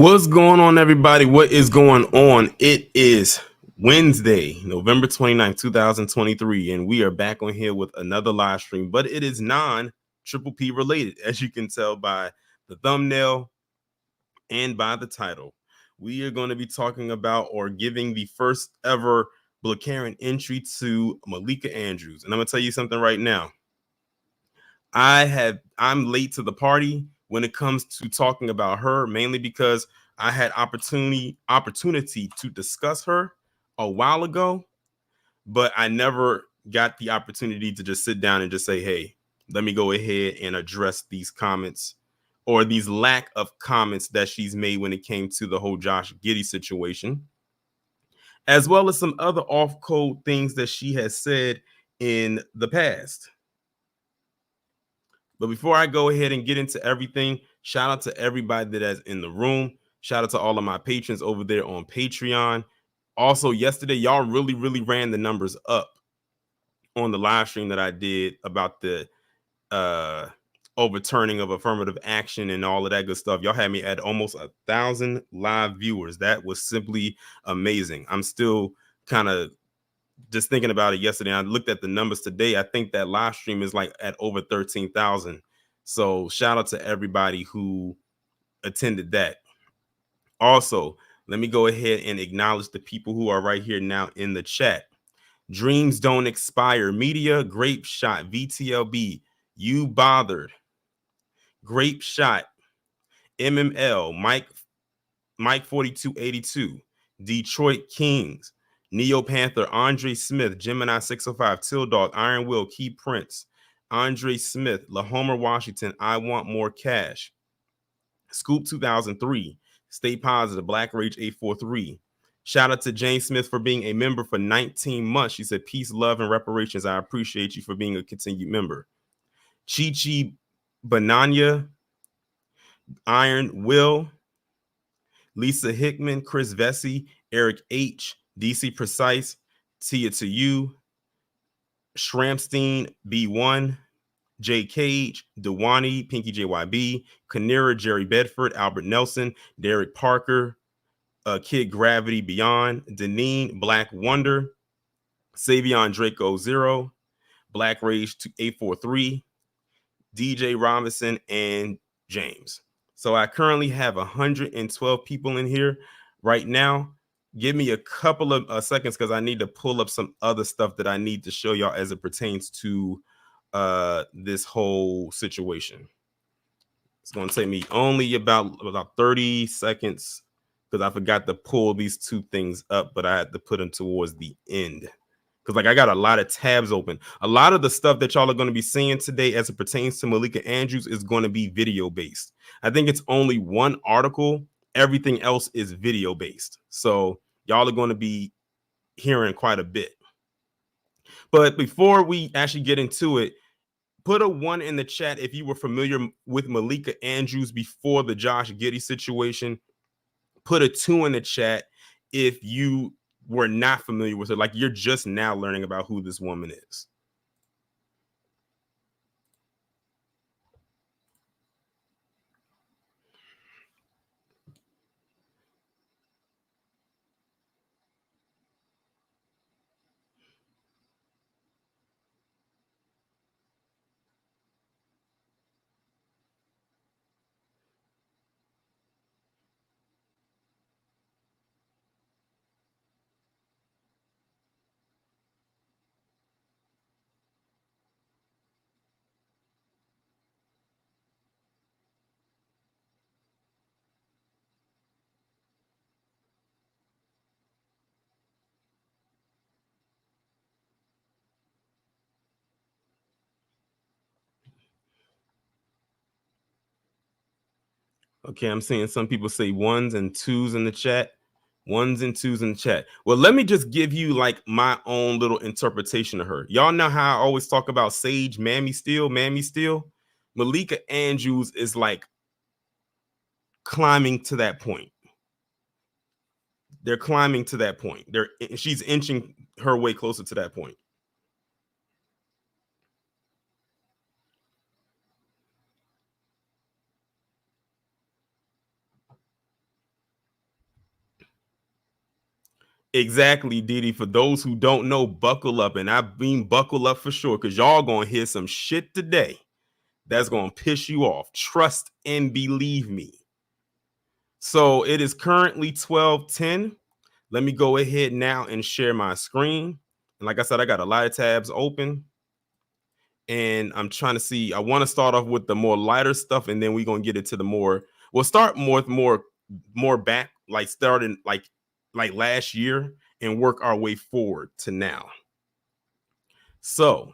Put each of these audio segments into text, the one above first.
What's going on, everybody? What is going on? It is Wednesday, November 29th, 2023, and we are back on here with another live stream, but it is non-Triple P related, as you can tell by the thumbnail and by the title. We are going to be talking about or giving the first ever Blacarian entry to Malika Andrews. And I'm going to tell you something right now. I'm late to the party when it comes to talking about her, mainly because I had opportunity to discuss her a while ago, but I never got the opportunity to just sit down and just say, hey, let me go ahead and address these comments or these lack of comments that she's made when it came to the whole Josh Giddey situation, as well as some other off-code things that she has said in the past. But before I go ahead and get into everything, shout out to everybody that's in the room. Shout out to all of my patrons over there on Patreon. Also, yesterday, y'all really ran the numbers up on the live stream that I did about the overturning of affirmative action and all of that good stuff. Y'all had me at almost 1,000 live viewers. That was simply amazing. I'm still kind of just thinking about it yesterday. I looked at the numbers today. I think that live stream is like at over 13,000. So shout out to everybody who attended that. Also, let me go ahead and acknowledge the people who are right here now in the chat. Dreams Don't Expire Media, Grape Shot, VTLB, You Bothered, Grape Shot, MML, Mike 4282, Detroit Kings, Neo Panther, Andre Smith, Gemini 605, Till Dog, Iron Will, Key Prince, Andre Smith, Lahomer Washington, I Want More Cash, Scoop 2003, Stay Positive, Black Rage 843. Shout out to Jane Smith for being a member for 19 months. She said, peace, love, and reparations. I appreciate you for being a continued member. Chi Chi Bananya, Iron Will, Lisa Hickman, Chris Vesey, Eric H, DC Precise, Tia to You, Shramstein B1, Jay Cage, Dewani, Pinky JYB, Kanira, Jerry Bedford, Albert Nelson, Derek Parker, Kid Gravity Beyond, Deneen, Black Wonder, Savion Draco 0, Black Rage 843, DJ Robinson, and James. So I currently have 112 people in here right now. Give me a couple of seconds because I need to pull up some other stuff that I need to show y'all as it pertains to this whole situation. It's going to take me only about 30 seconds because I forgot to pull these two things up, but I had to put them towards the end. Because like I got a lot of tabs open. A lot of the stuff that y'all are going to be seeing today as it pertains to Malika Andrews is going to be video based. I think it's only one article. Everything else is video based. So y'all are going to be hearing quite a bit. But before we actually get into it, put a 1 in the chat if you were familiar with Malika Andrews before the Josh Giddey situation. Put a 2 in the chat if you were not familiar with her, like you're just now learning about who this woman is. Okay, I'm seeing some people say 1s and 2s in the chat. 1s and 2s in the chat. Well, let me just give you like my own little interpretation of her. Y'all know how I always talk about Sage, Mammy Steel. Malika Andrews is like climbing to that point. They're climbing to that point. She's inching her way closer to that point. Exactly, Diddy. For those who don't know, buckle up. And I mean buckle up for sure, because y'all gonna hear some shit today that's gonna piss you off. Trust and believe me. So it is currently 12:10. Let me go ahead now and share my screen. And like I said, I got a lot of tabs open. And I'm trying to see. I want to start off with the more lighter stuff, and then we're gonna get into the more. We'll start more back, like starting like last year, and work our way forward to now. So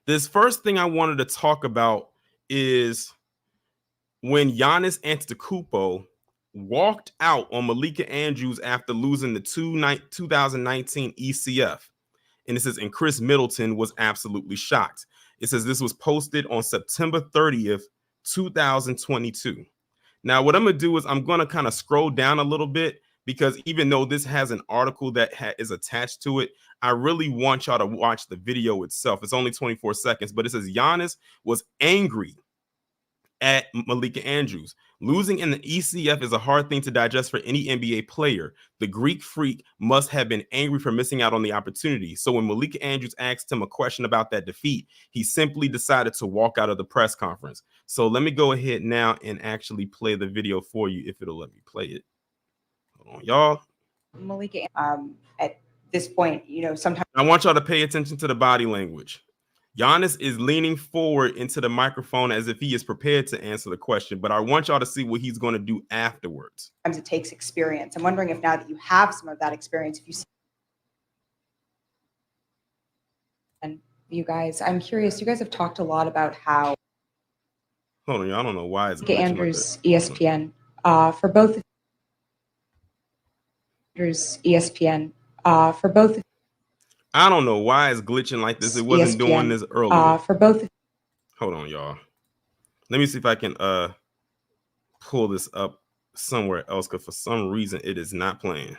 this first thing I wanted to talk about is when Giannis Antetokounmpo walked out on Malika Andrews after losing the 2019 ECF. And it says, and Chris Middleton was absolutely shocked. It says this was posted on September 30th, 2022. Now, what I'm going to do is I'm going to kind of scroll down a little bit, because even though this has an article that is attached to it, I really want y'all to watch the video itself. It's only 24 seconds, but it says Giannis was angry at Malika Andrews. Losing in the ECF is a hard thing to digest for any NBA player. The Greek freak must have been angry for missing out on the opportunity. So when Malika Andrews asked him a question about that defeat, he simply decided to walk out of the press conference. So let me go ahead now and actually play the video for you, if it'll let me play it. Hold on, y'all. Malika, at this point, sometimes I want y'all to pay attention to the body language. Giannis is leaning forward into the microphone as if he is prepared to answer the question, but I want y'all to see what he's going to do afterwards. Sometimes it takes experience. I'm wondering if now that you have some of that experience, if you see. And you guys, I'm curious, you guys have talked a lot about how. Hold on, I don't know why it's Andrews, like ESPN, for both. Andrews, ESPN, for both. I don't know why it's glitching like this. It wasn't ESPN, doing this earlier. For both. Hold on, y'all. Let me see if I can pull this up somewhere else, because for some reason it is not playing.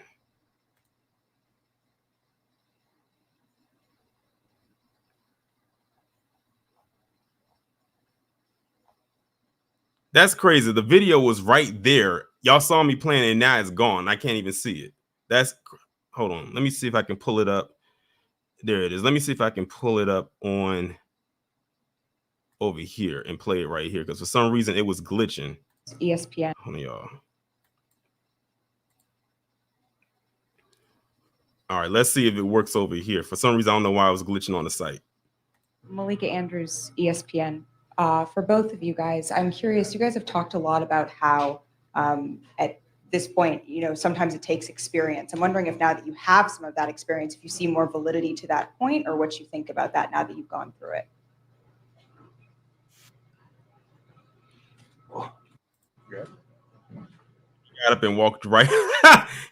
That's crazy. The video was right there. Y'all saw me playing, and now it's gone. I can't even see it. Hold on. Let me see if I can pull it up. There it is. Let me see if I can pull it up on over here and play it right here, because for some reason it was glitching. ESPN. Hold on, y'all. All right, let's see if it works over here. For some reason, I don't know why I was glitching on the site. Malika Andrews, ESPN. For both of you guys, I'm curious, you guys have talked a lot about how at this point, sometimes it takes experience. I'm wondering if now that you have some of that experience, if you see more validity to that point, or what you think about that now that you've gone through it. Yeah. Got up and walked right.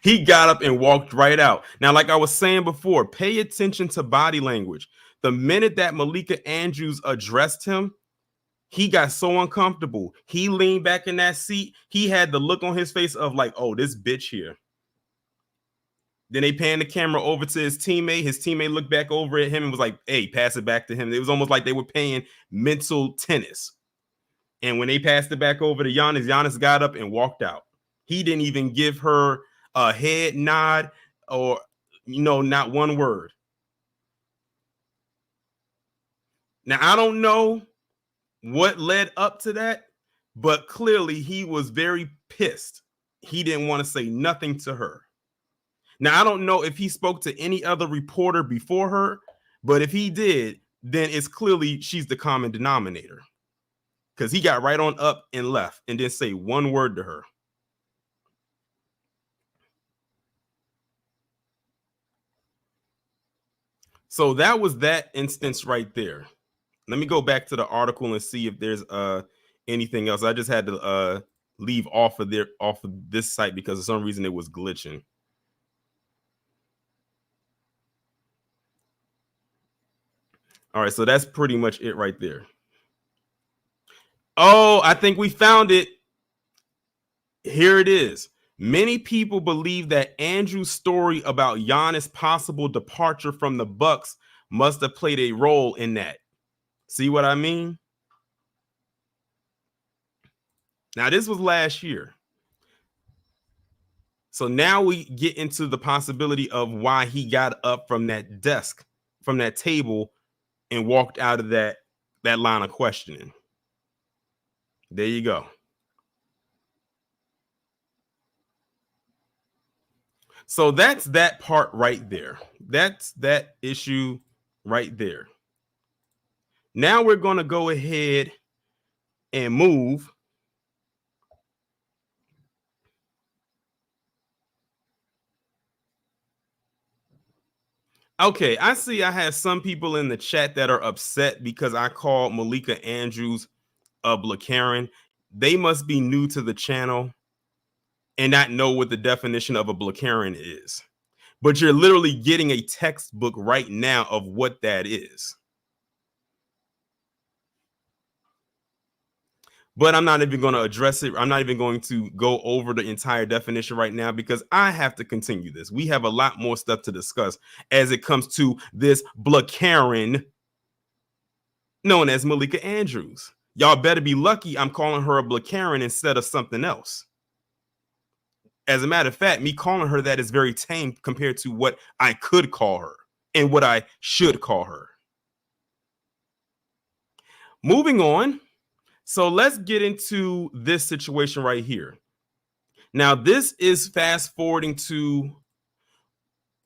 He got up and walked right out. Now, like I was saying before, pay attention to body language. The minute that Malika Andrews addressed him, he got so uncomfortable. He leaned back in that seat. He had the look on his face of like, oh, this bitch here. Then they panned the camera over to his teammate. His teammate looked back over at him and was like, hey, pass it back to him. It was almost like they were playing mental tennis. And when they passed it back over to Giannis, Giannis got up and walked out. He didn't even give her a head nod or, not one word. Now, I don't know what led up to that, but clearly he was very pissed. He didn't want to say nothing to her. Now, I don't know if he spoke to any other reporter before her, but if he did, then it's clearly she's the common denominator, because he got right on up and left and didn't say one word to her. So that was that instance right there. Let me go back to the article and see if there's anything else. I just had to leave off of this site because for some reason it was glitching. All right, so that's pretty much it right there. Oh, I think we found it. Here it is. Many people believe that Andrew's story about Giannis' possible departure from the Bucks must have played a role in that. See what I mean? Now, this was last year. So now we get into the possibility of why he got up from that desk, from that table, and walked out of that line of questioning. There you go. So that's that part right there. That's that issue right there. Now we're going to go ahead and move. Okay, I see I have some people in the chat that are upset because I called Malika Andrews a Blakaren. They must be new to the channel and not know what the definition of a Blakaren is. But you're literally getting a textbook right now of what that is. But I'm not even going to address it. I'm not even going to go over the entire definition right now because I have to continue this. We have a lot more stuff to discuss as it comes to this Blakaren known as Malika Andrews. Y'all better be lucky I'm calling her a Blakaren instead of something else. As a matter of fact, me calling her that is very tame compared to what I could call her and what I should call her. Moving on. So let's get into this situation right here. Now, this is fast forwarding to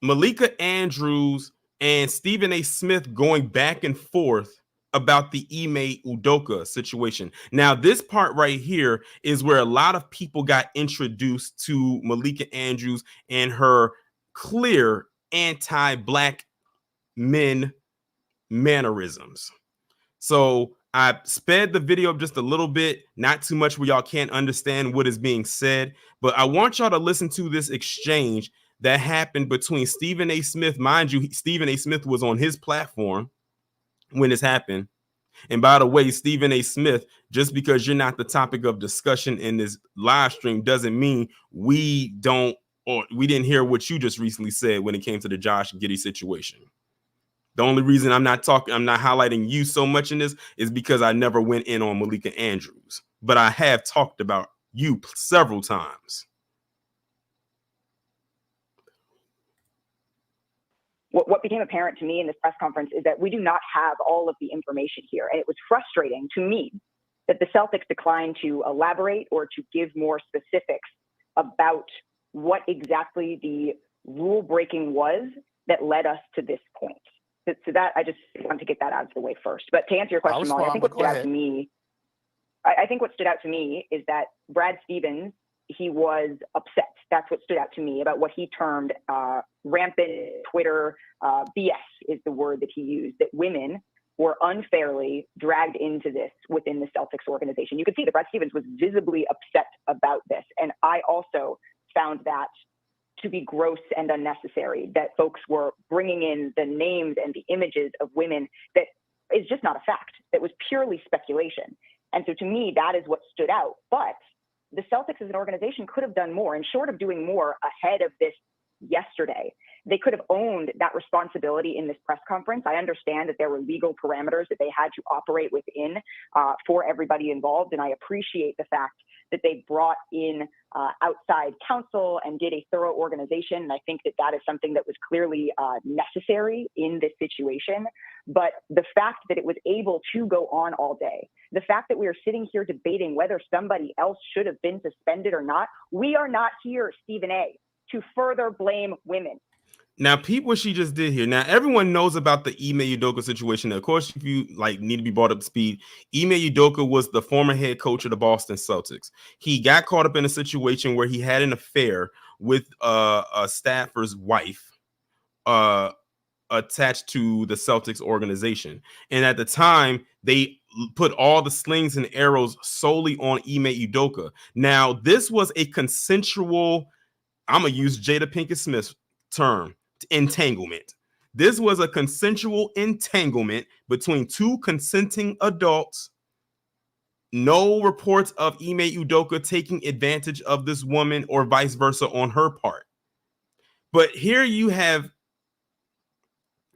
Malika Andrews and Stephen A. Smith going back and forth about the Ime Udoka situation. Now, this part right here is where a lot of people got introduced to Malika Andrews and her clear anti-black men mannerisms. So I sped the video up just a little bit, not too much where y'all can't understand what is being said, but I want y'all to listen to this exchange that happened between Stephen A. Smith. Mind you, Stephen A. Smith was on his platform when this happened. And by the way, Stephen A. Smith, just because you're not the topic of discussion in this live stream doesn't mean we didn't hear what you just recently said when it came to the Josh Giddey situation. The only reason I'm not highlighting you so much in this is because I never went in on Malika Andrews, but I have talked about you several times. What became apparent to me in this press conference is that we do not have all of the information here. And it was frustrating to me that the Celtics declined to elaborate or to give more specifics about what exactly the rule breaking was that led us to this point. So that I just want to get that out of the way first. But to answer your question, Molly, I think what stood out to me, I think what stood out to me is that Brad Stevens, he was upset. That's what stood out to me about what he termed rampant Twitter BS is the word that he used, that women were unfairly dragged into this within the Celtics organization. You could see that Brad Stevens was visibly upset about this. And I also found that to be gross and unnecessary, that folks were bringing in the names and the images of women that is just not a fact. That was purely speculation. And so to me, that is what stood out. But the Celtics as an organization could have done more. And short of doing more ahead of this yesterday, they could have owned that responsibility in this press conference. I understand that there were legal parameters that they had to operate within for everybody involved. And I appreciate the fact that they brought in outside counsel and did a thorough organization. And I think that that is something that was clearly necessary in this situation. But the fact that it was able to go on all day, the fact that we are sitting here debating whether somebody else should have been suspended or not, we are not here, Stephen A., to further blame women. Now, peep what she just did here. Now, everyone knows about the Ime Udoka situation. Of course, if you need to be brought up to speed, Ime Udoka was the former head coach of the Boston Celtics. He got caught up in a situation where he had an affair with a staffer's wife attached to the Celtics organization. And at the time, they put all the slings and arrows solely on Ime Udoka. Now, this was a consensual, I'm going to use Jada Pinkett Smith's term, entanglement. This was a consensual entanglement between two consenting adults. No reports of Ime Udoka taking advantage of this woman or vice versa on her part. But here you have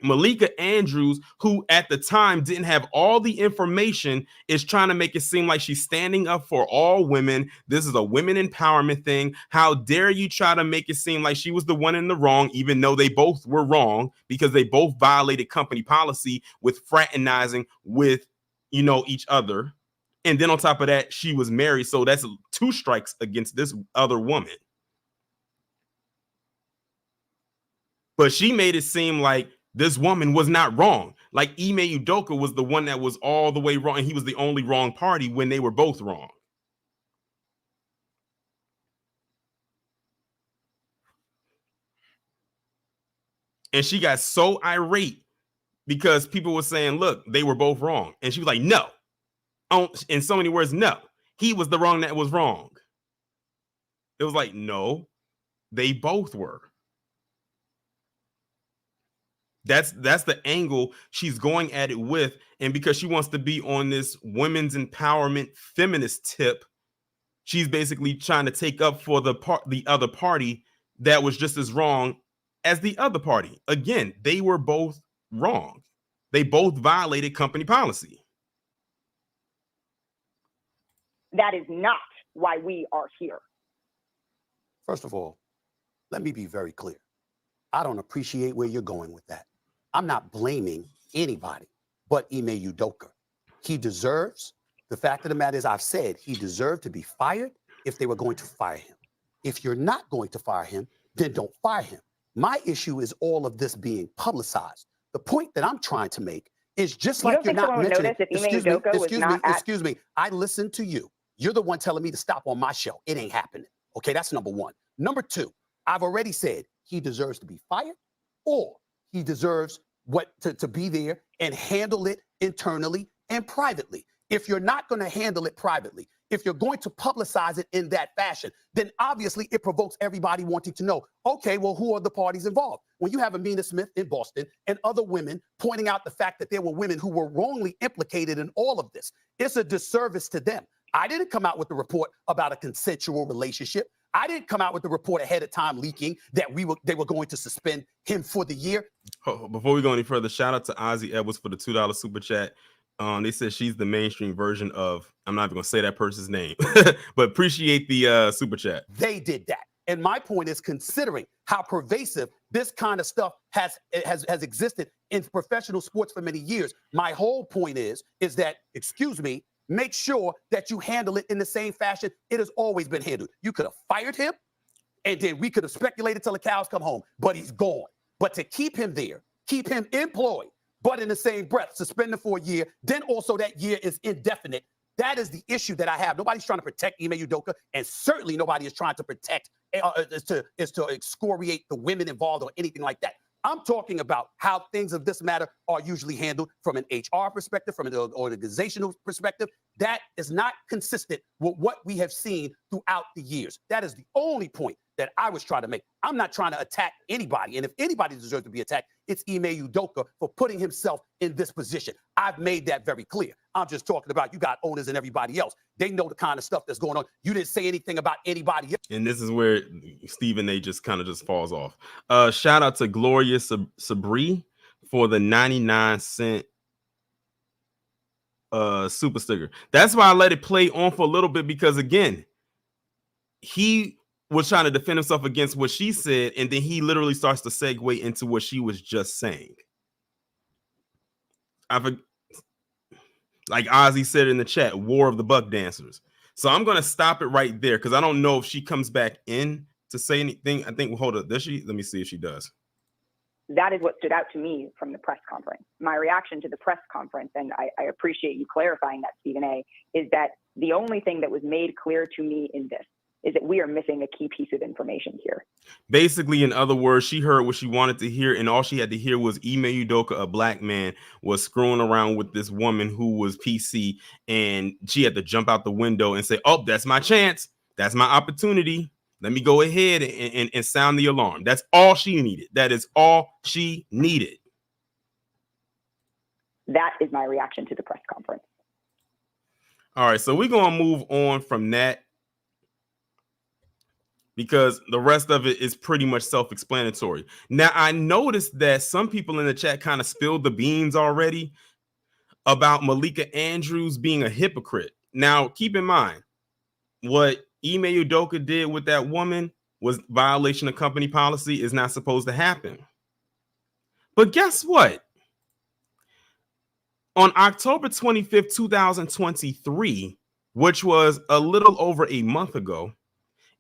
Malika Andrews, who at the time didn't have all the information, is trying to make it seem like she's standing up for all women. This is a women empowerment thing. How dare you try to make it seem like she was the one in the wrong, even though they both were wrong, because they both violated company policy with fraternizing with, each other. And then on top of that, she was married. So that's 2 strikes against this other woman. But she made it seem like this woman was not wrong. Like Ime Udoka was the one that was all the way wrong, and he was the only wrong party when they were both wrong. And she got so irate because people were saying, look, they were both wrong. And she was like, no. In so many words, no. He was the wrong that was wrong. It was like, no, they both were. That's the angle she's going at it with. And because she wants to be on this women's empowerment feminist tip, she's basically trying to take up for the other party that was just as wrong as the other party. Again, they were both wrong. They both violated company policy. That is not why we are here. First of all, let me be very clear. I don't appreciate where you're going with that. I'm not blaming anybody but Ime Udoka. He deserves, the fact of the matter is, I've said he deserved to be fired if they were going to fire him. If you're not going to fire him, then don't fire him. My issue is all of this being publicized. The point that I'm trying to make is just like you're not mentioning. Excuse me. I listened to you. You're the one telling me to stop on my show. It ain't happening. Okay, that's number one. Number two, I've already said he deserves to be fired, or he deserves to be there and handle it internally and privately. If you're not going to handle it privately, if you're going to publicize it in that fashion, then obviously it provokes everybody wanting to know, okay, well, who are the parties involved? When you have Amina Smith in Boston and other women pointing out the fact that there were women who were wrongly implicated in all of this, it's a disservice to them. I didn't come out with the report about a consensual relationship. I didn't come out with the report ahead of time leaking that they were going to suspend him for the year. Before we go any further, shout out to Ozzy Edwards for the $2 super chat. They said she's the mainstream version of, I'm not even going to say that person's name, but appreciate the super chat. They did that. And my point is, considering how pervasive this kind of stuff has existed in professional sports for many years, my whole point is that, excuse me, make sure that you handle it in the same fashion it has always been handled. You could have fired him, and then we could have speculated till the cows come home, but he's gone. But to keep him there, keep him employed, but in the same breath, suspend him for a year, then also that year is indefinite. That is the issue that I have. Nobody's trying to protect Ime Udoka, and certainly nobody is trying to protect, is to excoriate the women involved or anything like that. I'm talking about how things of this matter are usually handled from an HR perspective, from an organizational perspective. That is not consistent with what we have seen throughout the years. That is the only point that I was trying to make. I'm not trying to attack anybody. And if anybody deserves to be attacked, it's Ime Udoka for putting himself in this position. I've made that very clear. I'm just talking about, you got owners and everybody else. They know the kind of stuff that's going on. You didn't say anything about anybody else. And this is where Stephen A just kind of just falls off. Shout out to Gloria Sabri for the 99-cent super sticker. That's why I let it play on for a little bit, because again, he was trying to defend himself against what she said, and then he literally starts to segue into what she was just saying. Like Ozzy said in the chat, War of the Buck Dancers. So I'm going to stop it right there, because I don't know if she comes back in to say anything. I think, hold up, does she? Let me see if she does. That is what stood out to me from the press conference. My reaction to the press conference, and I appreciate you clarifying that, Stephen A., is that the only thing that was made clear to me in this is that we are missing a key piece of information here. Basically, in other words, she heard what she wanted to hear, and all she had to hear was Ime Udoka, a black man, was screwing around with this woman who was PC, and she had to jump out the window and say, oh, that's my chance. That's my opportunity. Let me go ahead and sound the alarm. That's all she needed. That is all she needed. That is my reaction to the press conference. All right, so we're going to move on from that. because the rest of it is pretty much self-explanatory. Now, I noticed that some people in the chat kind of spilled the beans already about Malika Andrews being a hypocrite. Now, keep in mind, what Ime Udoka did with that woman was violation of company policy, is not supposed to happen. But guess what? On October 25th, 2023, which was a little over a month ago,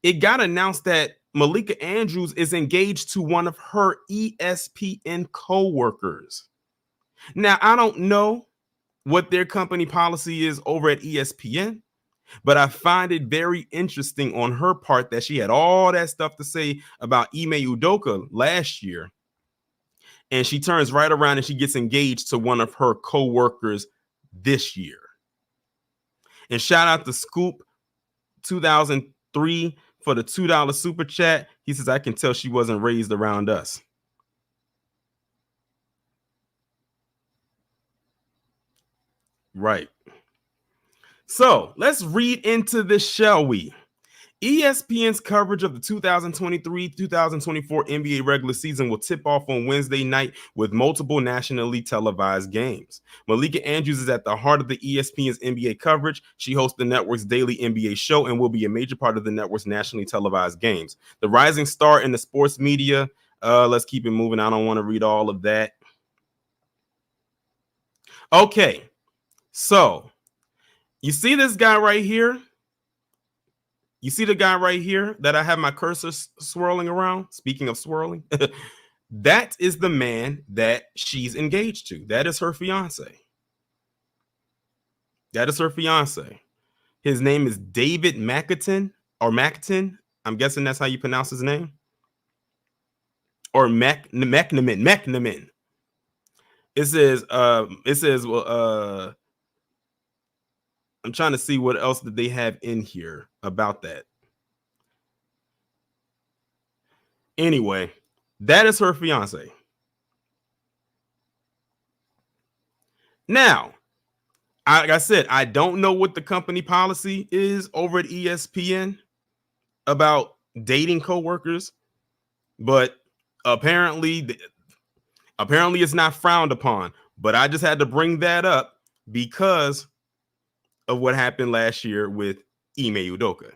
it got announced that Malika Andrews is engaged to one of her ESPN co-workers. Now, I don't know what their company policy is over at ESPN, but I find it very interesting on her part that she had all that stuff to say about Ime Udoka last year, and she turns right around and she gets engaged to one of her co-workers this year. And shout out to Scoop 2003 for the $2 super chat. He says, I can tell she wasn't raised around us. Right. So let's read into this, shall we? ESPN's coverage of the 2023-2024 NBA regular season will tip off on Wednesday night with multiple nationally televised games. Malika Andrews is at the heart of the ESPN's NBA coverage. She hosts the network's daily NBA show and will be a major part of the network's nationally televised games. The rising star in the sports media, let's keep it moving. I don't want to read all of that. Okay, so you see this guy right here? You see the guy right here that I have my cursor swirling around? Speaking of swirling, that is the man that she's engaged to. That is her fiance. That is her fiance. His name is David McAten or McAten. I'm guessing that's how you pronounce his name. Or McNamee. It says, I'm trying to see what else did they have in here about that. Anyway, that is her fiance. Now, like I said, I don't know what the company policy is over at ESPN about dating coworkers, but apparently it's not frowned upon. But I just had to bring that up because of what happened last year with Ime Udoka.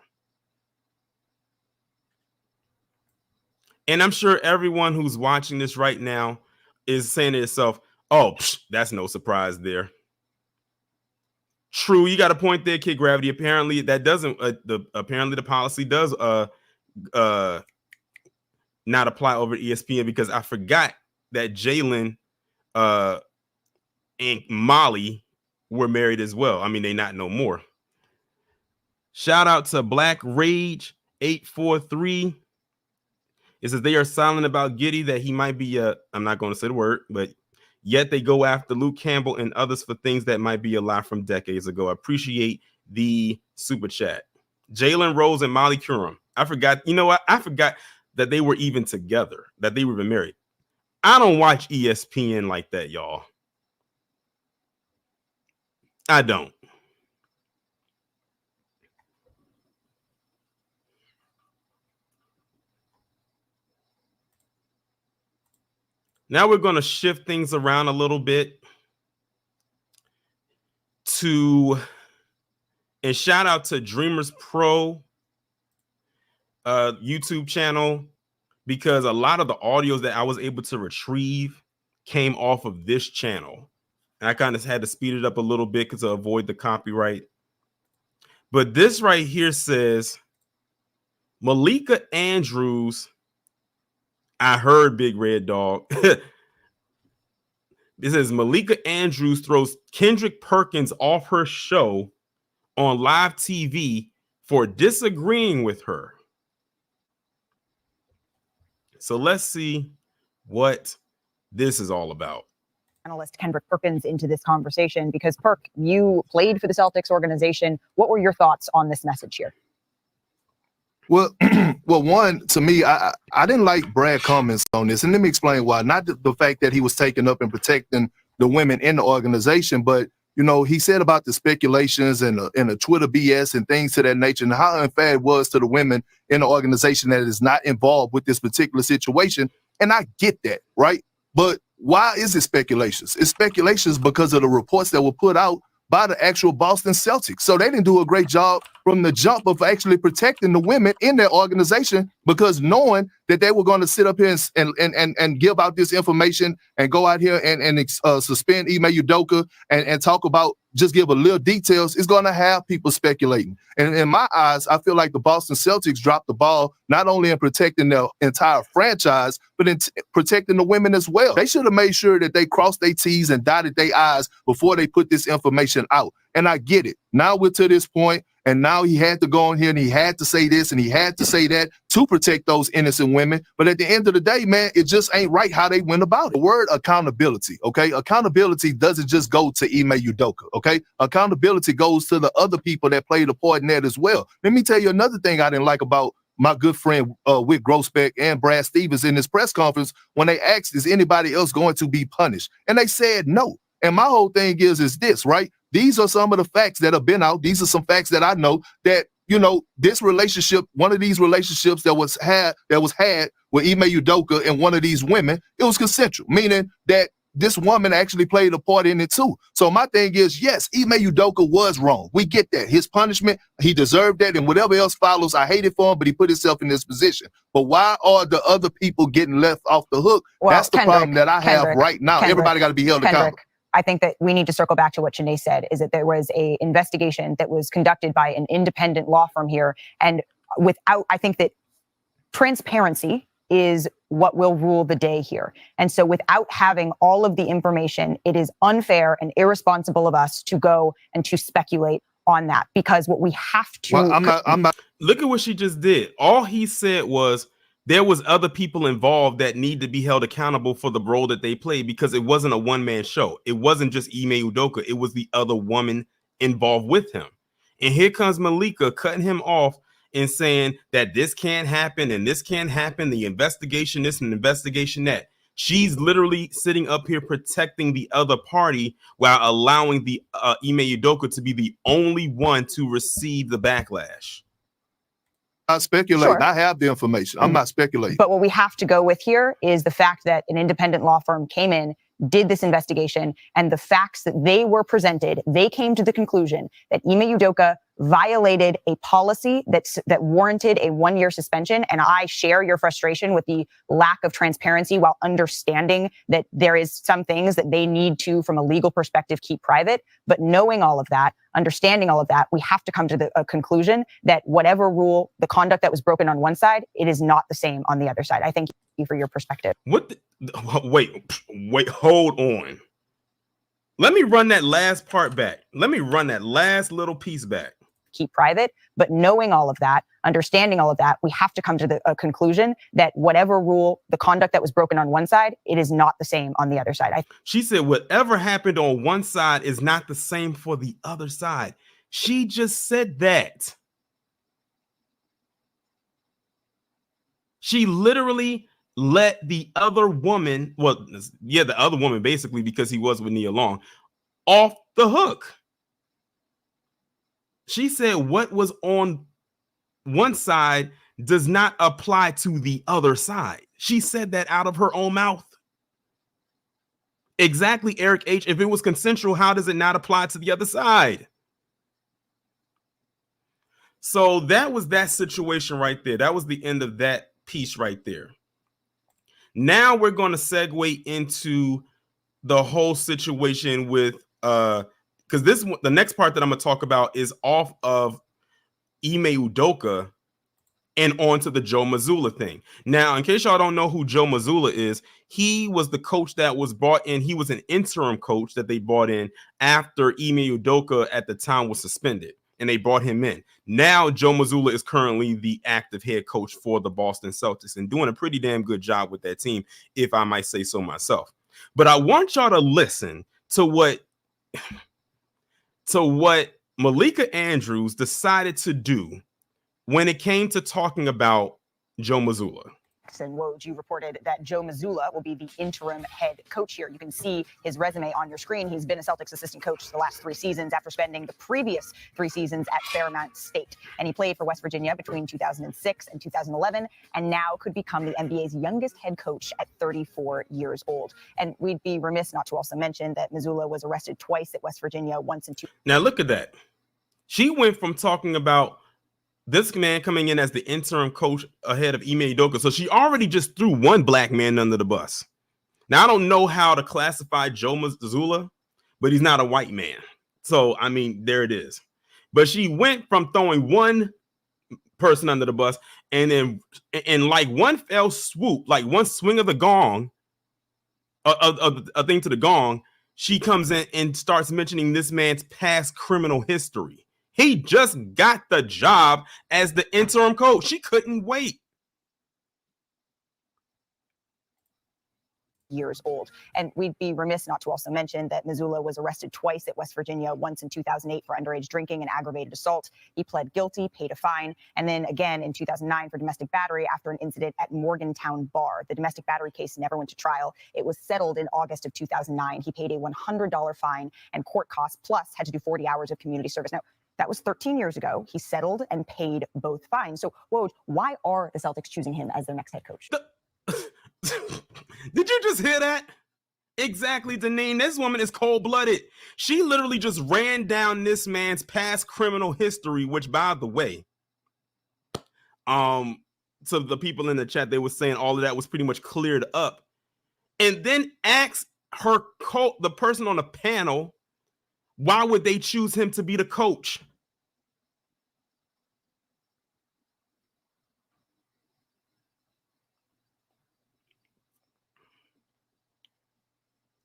And I'm sure everyone who's watching this right now is saying to itself, oh, that's no surprise there. True, you got a point there, Kid Gravity. Apparently that doesn't apparently the policy does not apply over ESPN, because I forgot that Jalen and Molly were married as well. I mean, they not no more. Shout out to Black Rage 843. It says they are silent about Giddey, that he might be I'm not going to say the word, but yet they go after Luke Campbell and others for things that might be a lie from decades ago. I appreciate the super chat. Jalen Rose and Molly Curum. I forgot. You know what? I forgot that they were even together, that they were even married. I don't watch ESPN like that, y'all. I don't. Now we're going to shift things around a little bit and shout out to Dreamers Pro YouTube channel, because a lot of the audios that I was able to retrieve came off of this channel. And I kind of had to speed it up a little bit to avoid the copyright. But this right here says, Malika Andrews, I heard Big Red Dog. It says Malika Andrews throws Kendrick Perkins off her show on live TV for disagreeing with her. So let's see what this is all about. Analyst Kendrick Perkins into this conversation, because Perk, you played for the Celtics organization. What were your thoughts on this message here? Well, one, to me, I didn't like Brad comments on this, and let me explain why. Not the fact that he was taking up and protecting the women in the organization, but you know, he said about the speculations and the Twitter BS and things to that nature, and how unfair it was to the women in the organization that is not involved with this particular situation. And I get that, right? But why is it speculations? It's speculations because of the reports that were put out by the actual Boston Celtics. So they didn't do a great job from the jump of actually protecting the women in their organization, because knowing that they were going to sit up here and give out this information and go out here and suspend Ime Udoka and talk about, just give a little details, is going to have people speculating. And in my eyes, I feel like the Boston Celtics dropped the ball, not only in protecting their entire franchise, but in protecting the women as well. They should have made sure that they crossed their T's and dotted their I's before they put this information out. And I get it. Now we're to this point, and now he had to go in here and he had to say this and he had to say that to protect those innocent women. But at the end of the day, man, it just ain't right how they went about it. The word accountability, okay? Accountability doesn't just go to Ime Udoka, okay? Accountability goes to the other people that played a part in that as well. Let me tell you another thing I didn't like about my good friend Wick Grossbeck and Brad Stevens in this press conference when they asked, is anybody else going to be punished? And they said no. And my whole thing is this, right? These are some of the facts that have been out. These are some facts that I know that, you know, this relationship, one of these relationships that was had with Ime Udoka and one of these women, it was consensual, meaning that this woman actually played a part in it too. So my thing is, yes, Ime Udoka was wrong. We get that. His punishment, he deserved that, and whatever else follows, I hate it for him, but he put himself in this position. But why are the other people getting left off the hook? Well, that's the problem that I have right now. Everybody got to be held accountable. I think that we need to circle back to what Shanae said, is that there was an investigation that was conducted by an independent law firm here. And I think that transparency is what will rule the day here. And so without having all of the information, it is unfair and irresponsible of us to go and to speculate on that, because what we have to... Well, I'm not. Look at what she just did. All he said was, there was other people involved that need to be held accountable for the role that they played, because it wasn't a one-man show. It wasn't just Ime Udoka. It was the other woman involved with him. And here comes Malika cutting him off and saying that this can't happen and this can't happen. The investigation this and investigation that. She's literally sitting up here protecting the other party while allowing the Ime Udoka to be the only one to receive the backlash. I speculate. Sure. I have the information. I'm not speculating. But what we have to go with here is the fact that an independent law firm came in, did this investigation, and the facts that they were presented, they came to the conclusion that Ime Udoka violated a policy that warranted a 1-year suspension. And I share your frustration with the lack of transparency, while understanding that there is some things that they need to, from a legal perspective, keep private. But knowing all of that, understanding all of that, we have to come to a conclusion that whatever rule, the conduct that was broken on one side, it is not the same on the other side. I thank you for your perspective. Wait, hold on. Let me run that last part back. Let me run that last little piece back. Keep private, but knowing all of that, understanding all of that, we have to come to a conclusion that whatever rule, the conduct that was broken on one side, it is not the same on the other side. She said whatever happened on one side is not the same for the other side. She just said that. She literally let the other woman, the other woman basically, because he was with Nia Long, off the hook. She said what was on one side does not apply to the other side. She said that out of her own mouth. Exactly, Eric H. If it was consensual, how does it not apply to the other side? So that was that situation right there. That was the end of that piece right there. Now we're going to segue into the whole situation with because the next part that I'm going to talk about is off of Ime Udoka and on to the Joe Mazzulla thing. Now, in case y'all don't know who Joe Mazzulla is, he was the coach that was brought in. He was an interim coach that they brought in after Ime Udoka at the time was suspended, and they brought him in. Now, Joe Mazzulla is currently the active head coach for the Boston Celtics and doing a pretty damn good job with that team, if I might say so myself. But I want y'all to listen to what Malika Andrews decided to do when it came to talking about Joe Mazzulla. facts. And Woj, you reported that Joe Mazzulla will be the interim head coach here. You can see his resume on your screen. He's been a Celtics assistant coach the last 3 seasons after spending the previous 3 seasons at Fairmount State. And he played for West Virginia between 2006 and 2011, and now could become the NBA's youngest head coach at 34 years old. And we'd be remiss not to also mention that Mazzulla was arrested twice at West Virginia, once in 2. Now look at that. She went from talking about this man coming in as the interim coach ahead of Ime Udoka. So she already just threw one black man under the bus. Now, I don't know how to classify Joe Mazzulla, but he's not a white man. So, I mean, there it is. But she went from throwing one person under the bus and then in like one fell swoop, like one swing of the gong, a thing to the gong, she comes in and starts mentioning this man's past criminal history. He just got the job as the interim coach. She couldn't wait. Years old. And we'd be remiss not to also mention that Mazzulla was arrested twice at West Virginia, once in 2008 for underage drinking and aggravated assault. He pled guilty, paid a fine, and then again in 2009 for domestic battery after an incident at Morgantown Bar. The domestic battery case never went to trial. It was settled in August of 2009. He paid a $100 fine and court costs, plus had to do 40 hours of community service. Now, that was 13 years ago. He settled and paid both fines. So, Woj, why are the Celtics choosing him as their next head coach? Did you just hear that? Exactly, Deneen. This woman is cold-blooded. She literally just ran down this man's past criminal history, which, by the way, so the people in the chat, they were saying all of that was pretty much cleared up. And then asked her the person on the panel, why would they choose him to be the coach?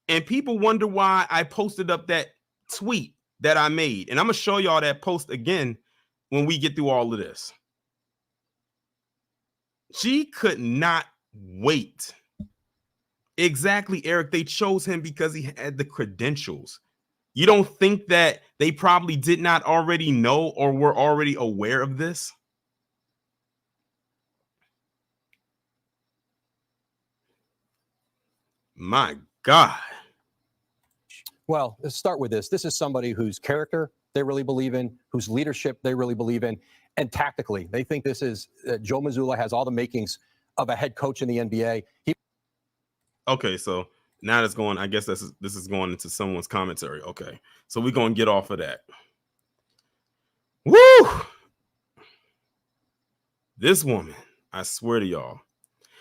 And people wonder why I posted up that tweet that I made. And I'm going to show y'all that post again when we get through all of this. She could not wait. Exactly, Eric. They chose him because he had the credentials. You don't think that they probably did not already know or were already aware of this? My God. Well, let's start with this. This is somebody whose character they really believe in, whose leadership they really believe in, and tactically, they think this is Joe Mazzulla has all the makings of a head coach in the NBA. Okay, so now it's going. I guess this is going into someone's commentary. Okay, so we're gonna get off of that. Woo! This woman, I swear to y'all.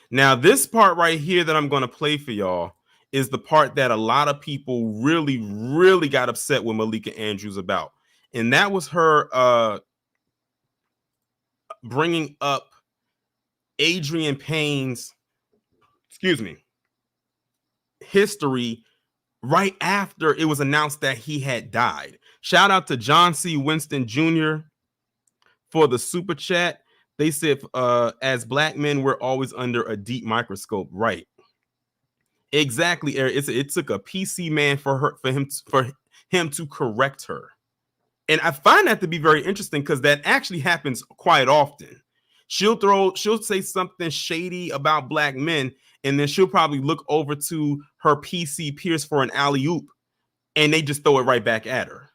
Now, this part right here that I'm gonna play for y'all is the part that a lot of people really, really got upset with Malika Andrews about. And that was her bringing up Adreian Payne's, history right after it was announced that he had died. Shout out to John C. Winston Jr. for the super chat. They said, as black men, we're always under a deep microscope. Right. Exactly, Eric. It took a PC man for him to correct her. And I find that to be very interesting because that actually happens quite often. She'll say something shady about black men, and then she'll probably look over to her PC peers for an alley-oop, and they just throw it right back at her.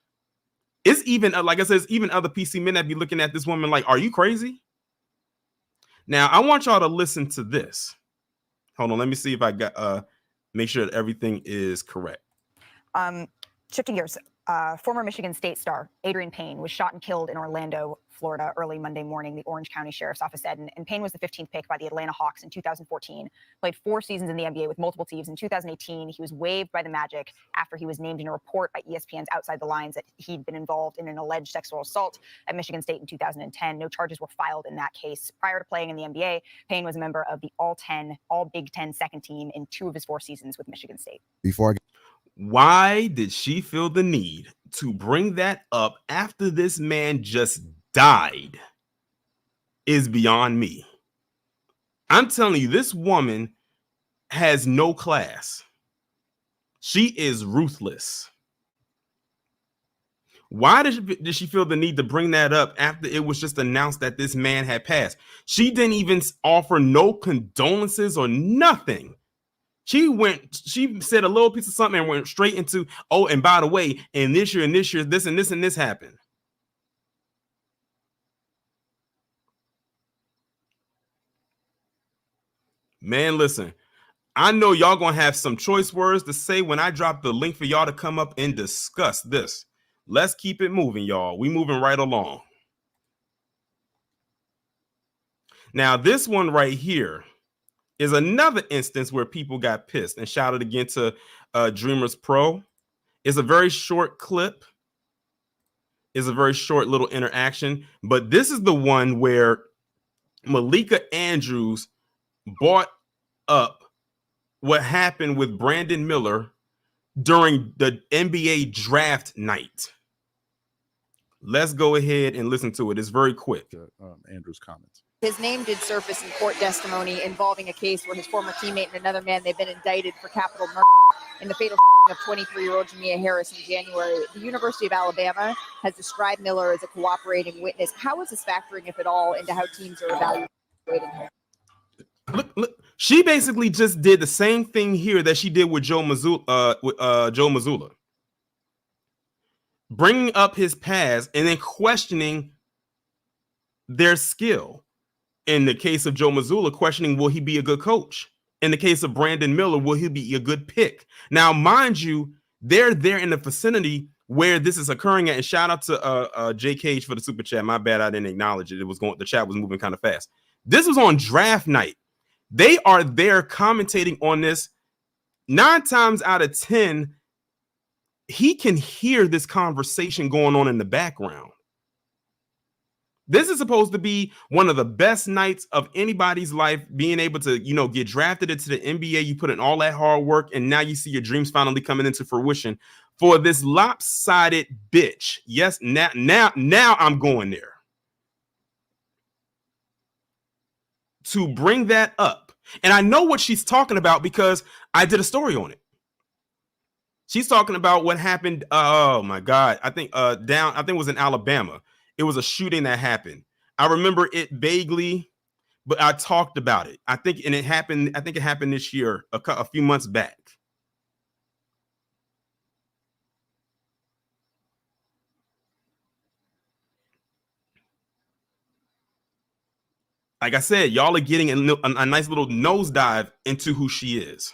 It's even, like I said, it's even other PC men that be looking at this woman like, are you crazy? Now, I want y'all to listen to this. Hold on, let me see if I got make sure that everything is correct. Shifting gears, former Michigan State star Adreian Payne was shot and killed in Orlando, Florida, early Monday morning, the Orange County Sheriff's Office said. And Payne was the 15th pick by the Atlanta Hawks in 2014, played 4 seasons in the NBA with multiple teams. In 2018, he was waived by the Magic after he was named in a report by ESPN's Outside the Lines that he'd been involved in an alleged sexual assault at Michigan State in 2010. No charges were filed in that case. Prior to playing in the NBA, Payne was a member of the All Big Ten second team in 2 of his 4 seasons with Michigan State. Why did she feel the need to bring that up after this man just died is beyond me. I'm telling you, this woman has no class. She is ruthless. Why did she feel the need to bring that up after it was just announced that this man had passed? She didn't even offer no condolences or nothing. She said a little piece of something and went straight into, oh, and by the way, and this year, this and this and this happened. Man, listen, I know y'all gonna have some choice words to say when I drop the link for y'all to come up and discuss this. Let's keep it moving, y'all. We moving right along. Now, this one right here is another instance where people got pissed and shouted again to Dreamers Pro. It's a very short clip. It's a very short little interaction. But this is the one where Malika Andrews brought up what happened with Brandon Miller during the NBA draft night. Let's go ahead and listen to it. It's very quick. Andrew's comments. His name did surface in court testimony involving a case where his former teammate and another man, they've been indicted for capital murder in the fatal of 23-year-old Jamia Harris in January. The University of Alabama has described Miller as a cooperating witness. How is this factoring, if at all, into how teams are evaluating him? Look, she basically just did the same thing here that she did with Joe Mazzulla. Bringing up his past and then questioning their skill. In the case of Joe Mazzulla, questioning, will he be a good coach? In the case of Brandon Miller, will he be a good pick? Now, mind you, they're there in the vicinity where this is occurring at. And shout out to J Cage for the super chat. My bad, I didn't acknowledge it. The chat was moving kind of fast. This was on draft night. They are there commentating on this. 9 times out of 10, he can hear this conversation going on in the background. This is supposed to be one of the best nights of anybody's life, being able to, get drafted into the NBA. You put in all that hard work, and now you see your dreams finally coming into fruition for this lopsided bitch. Yes, now I'm going there. To bring that up. And I know what she's talking about because I did a story on it. She's talking about what happened. Oh my God. I think it was in Alabama. It was a shooting that happened. I remember it vaguely, but I talked about it. I think it happened this year, a few months back. Like I said, y'all are getting a nice little nosedive into who she is.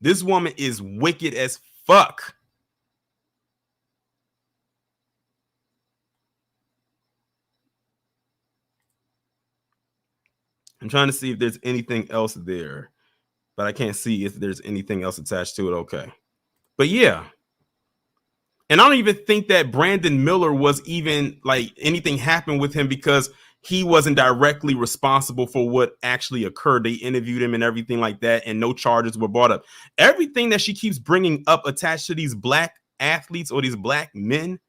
This woman is wicked as fuck. I'm trying to see if there's anything else there, but I can't see if there's anything else attached to it. Okay. But yeah. And I don't even think that Brandon Miller was even like anything happened with him because he wasn't directly responsible for what actually occurred. They interviewed him and everything like that, and no charges were brought up. Everything that she keeps bringing up attached to these black athletes or these black men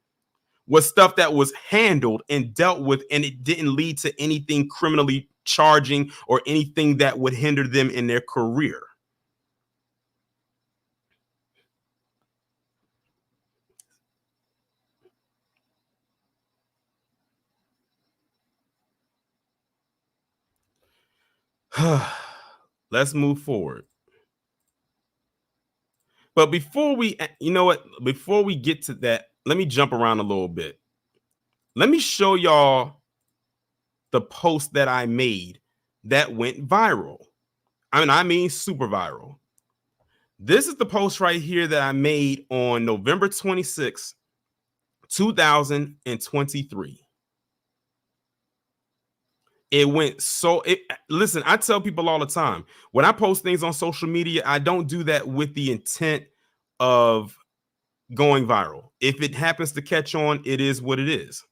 was stuff that was handled and dealt with, and it didn't lead to anything criminally charging or anything that would hinder them in their career. Let's move forward. But before we get to that, let me jump around a little bit. Let me show y'all the post that I made that went viral. I mean super viral. This is the post right here that I made on November 26, 2023. Listen, I tell people all the time, when I post things on social media, I don't do that with the intent of going viral. If it happens to catch on, it is what it is.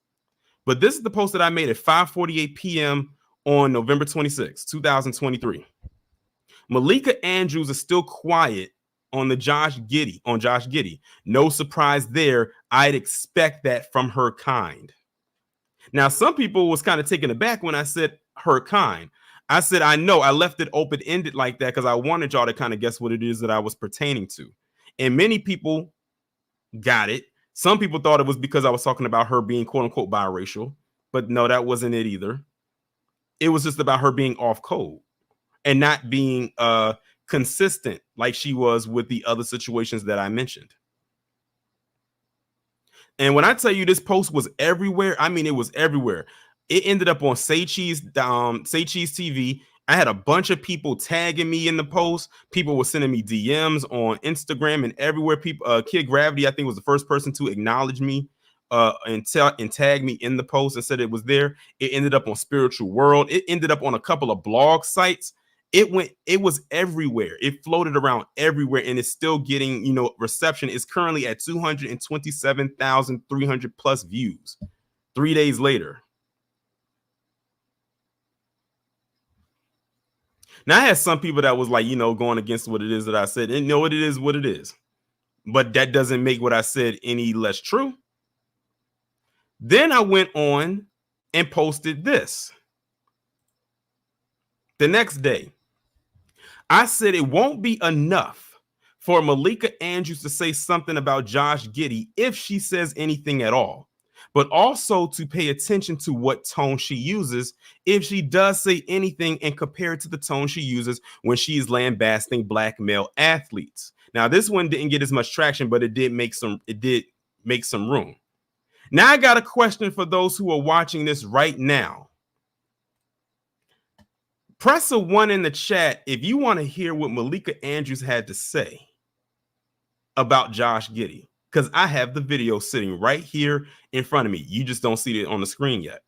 But this is the post that I made at 5:48 p.m. on November 26, 2023. Malika Andrews is still quiet on Josh Giddey. No surprise there. I'd expect that from her kind. Now, some people was kind of taken aback when I said her kind. I said, I know I left it open-ended like that because I wanted y'all to kind of guess what it is that I was pertaining to. And many people got it. Some people thought it was because I was talking about her being quote unquote biracial, but no, that wasn't it either. It was just about her being off code and not being consistent like she was with the other situations that I mentioned. And when I tell you this post was everywhere, I mean, it was everywhere. It ended up on Say Cheese TV. I had a bunch of people tagging me in the post. People were sending me DMs on Instagram and everywhere. People, Kid Gravity, I think, was the first person to acknowledge me and tag me in the post and said it was there. It ended up on Spiritual World. It ended up on a couple of blog sites. It was everywhere. It floated around everywhere, and it's still getting, reception. It's currently at 227,300 plus views 3 days later. Now, I had some people that was like, going against what it is that I said. And it is what it is. But that doesn't make what I said any less true. Then I went on and posted this. The next day, I said it won't be enough for Malika Andrews to say something about Josh Giddey if she says anything at all, but also to pay attention to what tone she uses if she does say anything and compare it to the tone she uses when she is lambasting black male athletes. Now, this one didn't get as much traction, but it did make some room. Now, I got a question for those who are watching this right now. Press a 1 in the chat if you want to hear what Malika Andrews had to say about Josh Giddey, because I have the video sitting right here in front of me. You just don't see it on the screen yet.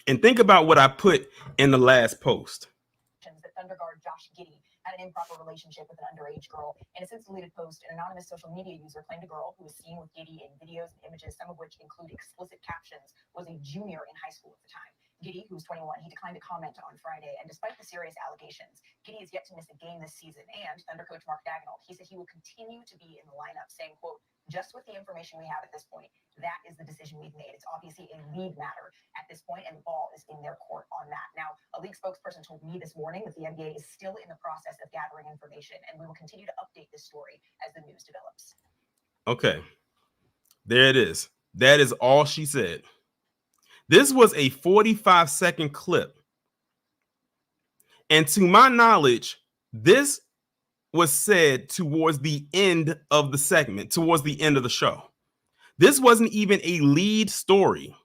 And think about what I put in the last post. That Thunderguard Josh Giddey had an improper relationship with an underage girl. In a since deleted post, an anonymous social media user claimed a girl who was seen with Giddey in videos and images, some of which include explicit captions, was a junior in high school at the time. Giddey, who was 21, he declined to comment on Friday, and despite the serious allegations, Giddey is yet to miss a game this season. And Thunder coach Mark Dagnall, he said he will continue to be in the lineup, saying, quote, "Just with the information we have at this point, that is the decision we've made. It's obviously a league matter at this point, and the ball is in their court on that." Now, a league spokesperson told me this morning that the NBA is still in the process of gathering information, and we will continue to update this story as the news develops. Okay, there it is. That is all she said. This was a 45-second clip. And to my knowledge, this was said towards the end of the segment, towards the end of the show. This wasn't even a lead story.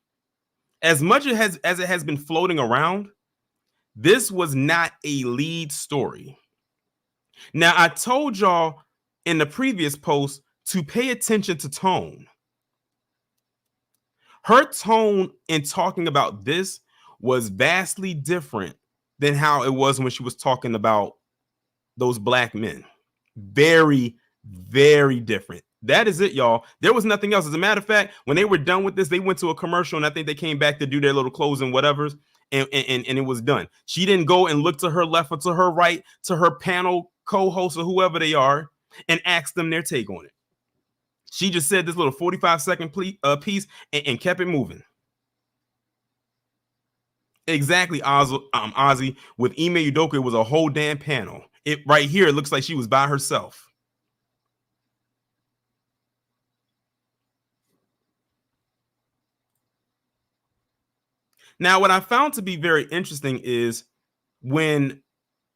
As much as it has been floating around, this was not a lead story. Now, I told y'all in the previous post to pay attention to tone. Her tone in talking about this was vastly different than how it was when she was talking about those black men. Very, very different. That is it, y'all. There was nothing else. As a matter of fact, when they were done with this, they went to a commercial, and I think they came back to do their little closing whatevers, and it was done. She didn't go and look to her left or to her right, to her panel co-host or whoever they are, and ask them their take on it. She just said this little 45-second piece and kept it moving. Exactly, Ozzy. With Ime Udoka, it was a whole damn panel. It right here, it looks like she was by herself. Now, what I found to be very interesting is when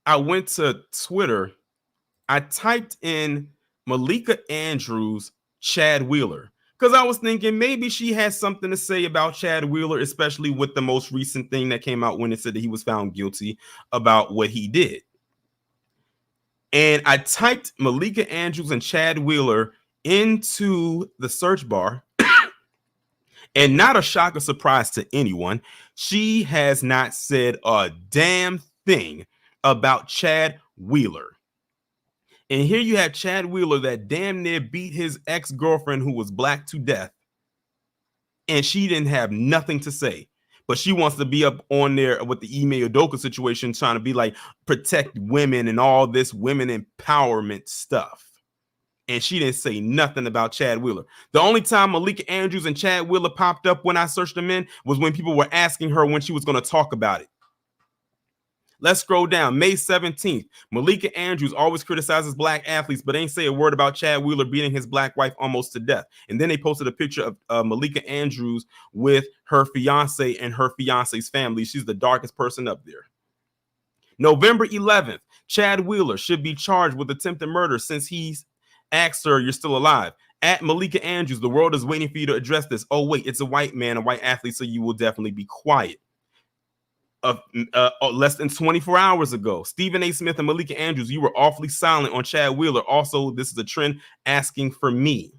I went to Twitter, I typed in Malika Andrews, Chad Wheeler, because I was thinking maybe she has something to say about Chad Wheeler, especially with the most recent thing that came out when it said that he was found guilty about what he did. And I typed Malika Andrews and Chad Wheeler into the search bar. And not a shock or surprise to anyone, she has not said a damn thing about Chad Wheeler. And here you have Chad Wheeler that damn near beat his ex-girlfriend who was black to death. And she didn't have nothing to say. But she wants to be up on there with the Ime Udoka situation, trying to be like, protect women and all this women empowerment stuff. and she didn't say nothing about Chad Wheeler. The only time Malika Andrews and Chad Wheeler popped up when I searched them in was when people were asking her when she was going to talk about it. Let's scroll down. May 17th. Malika Andrews always criticizes black athletes, but ain't say a word about Chad Wheeler beating his black wife almost to death. And then they posted a picture of Malika Andrews with her fiance and her fiance's family. She's the darkest person up there. November 11th. Chad Wheeler should be charged with attempted murder since he's asked her, "You're still alive." At Malika Andrews, the world is waiting for you to address this. Oh, wait, it's a white man, a white athlete, so you will definitely be quiet. Less than 24 hours ago, Stephen A. Smith and Malika Andrews, you were awfully silent on Chad Wheeler. Also, this is a trend asking for me.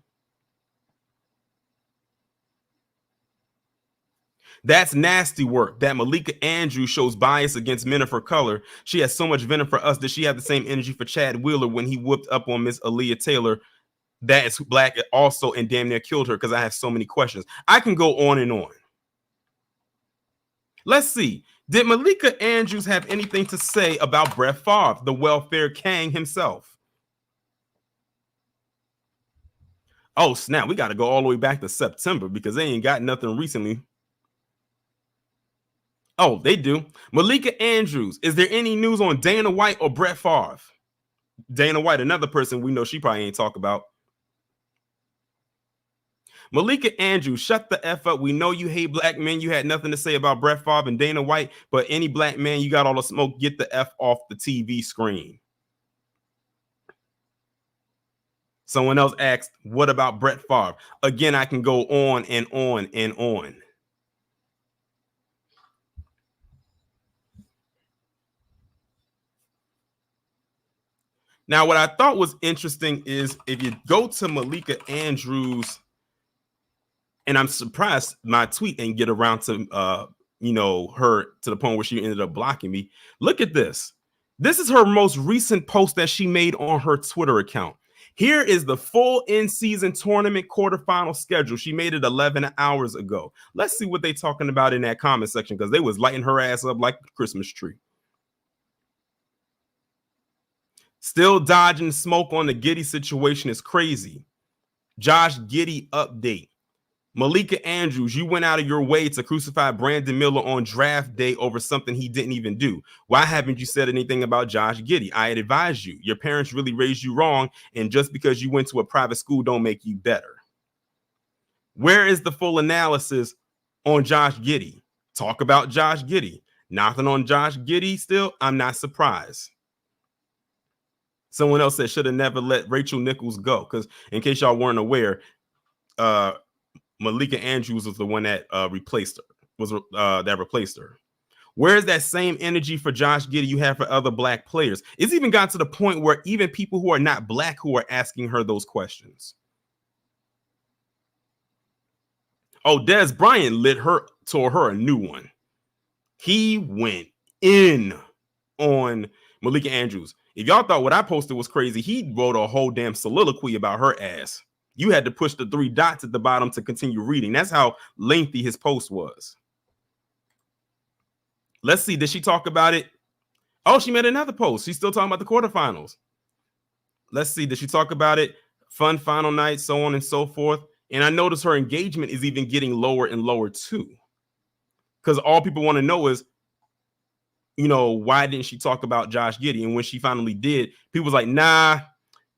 That's nasty work. That Malika Andrews shows bias against men of her color. She has so much venom for us. Does she have the same energy for Chad Wheeler when he whooped up on Miss Aaliyah Taylor? That is black also and damn near killed her, because I have so many questions. I can go on and on. Let's see. Did Malika Andrews have anything to say about Brett Favre, the welfare king himself? Oh, snap. We got to go all the way back to September because they ain't got nothing recently. Oh, they do. Malika Andrews, is there any news on Dana White or Brett Favre? Dana White, another person we know she probably ain't talk about. Malika Andrews, shut the F up. We know you hate black men. You had nothing to say about Brett Favre and Dana White, but any black man, you got all the smoke. Get the F off the TV screen. Someone else asked, what about Brett Favre? Again, I can go on and on and on. Now, what I thought was interesting is if you go to Malika Andrews, and I'm surprised my tweet ain't get around to, her to the point where she ended up blocking me. Look at this. This is her most recent post that she made on her Twitter account. Here is the full in-season tournament quarterfinal schedule. She made it 11 hours ago. Let's see what they talking about in that comment section, because they was lighting her ass up like a Christmas tree. Still dodging smoke on the Giddey situation is crazy. Josh Giddey update. Malika Andrews, you went out of your way to crucify Brandon Miller on draft day over something he didn't even do. Why haven't you said anything about Josh Giddey? I had advised you. Your parents really raised you wrong, and just because you went to a private school don't make you better. Where is the full analysis on Josh Giddey? Talk about Josh Giddey. Nothing on Josh Giddey still? I'm not surprised. Someone else said should have never let Rachel Nichols go, because in case y'all weren't aware, Malika Andrews was the one that replaced her. Where's that same energy for Josh Giddey you have for other black players? It's even got to the point where even people who are not black who are asking her those questions. Oh, Des Bryant tore her a new one. He went in on Malika Andrews. If y'all thought what I posted was crazy, he wrote a whole damn soliloquy about her ass. You had to push the 3 dots at the bottom to continue reading. That's how lengthy his post was. Let's see. Did she talk about it? Oh, she made another post. She's still talking about the quarterfinals. Let's see. Did she talk about it? Fun final night, so on and so forth. And I noticed her engagement is even getting lower and lower too. Because all people want to know is, why didn't she talk about Josh Giddey? And when she finally did, people was like, nah,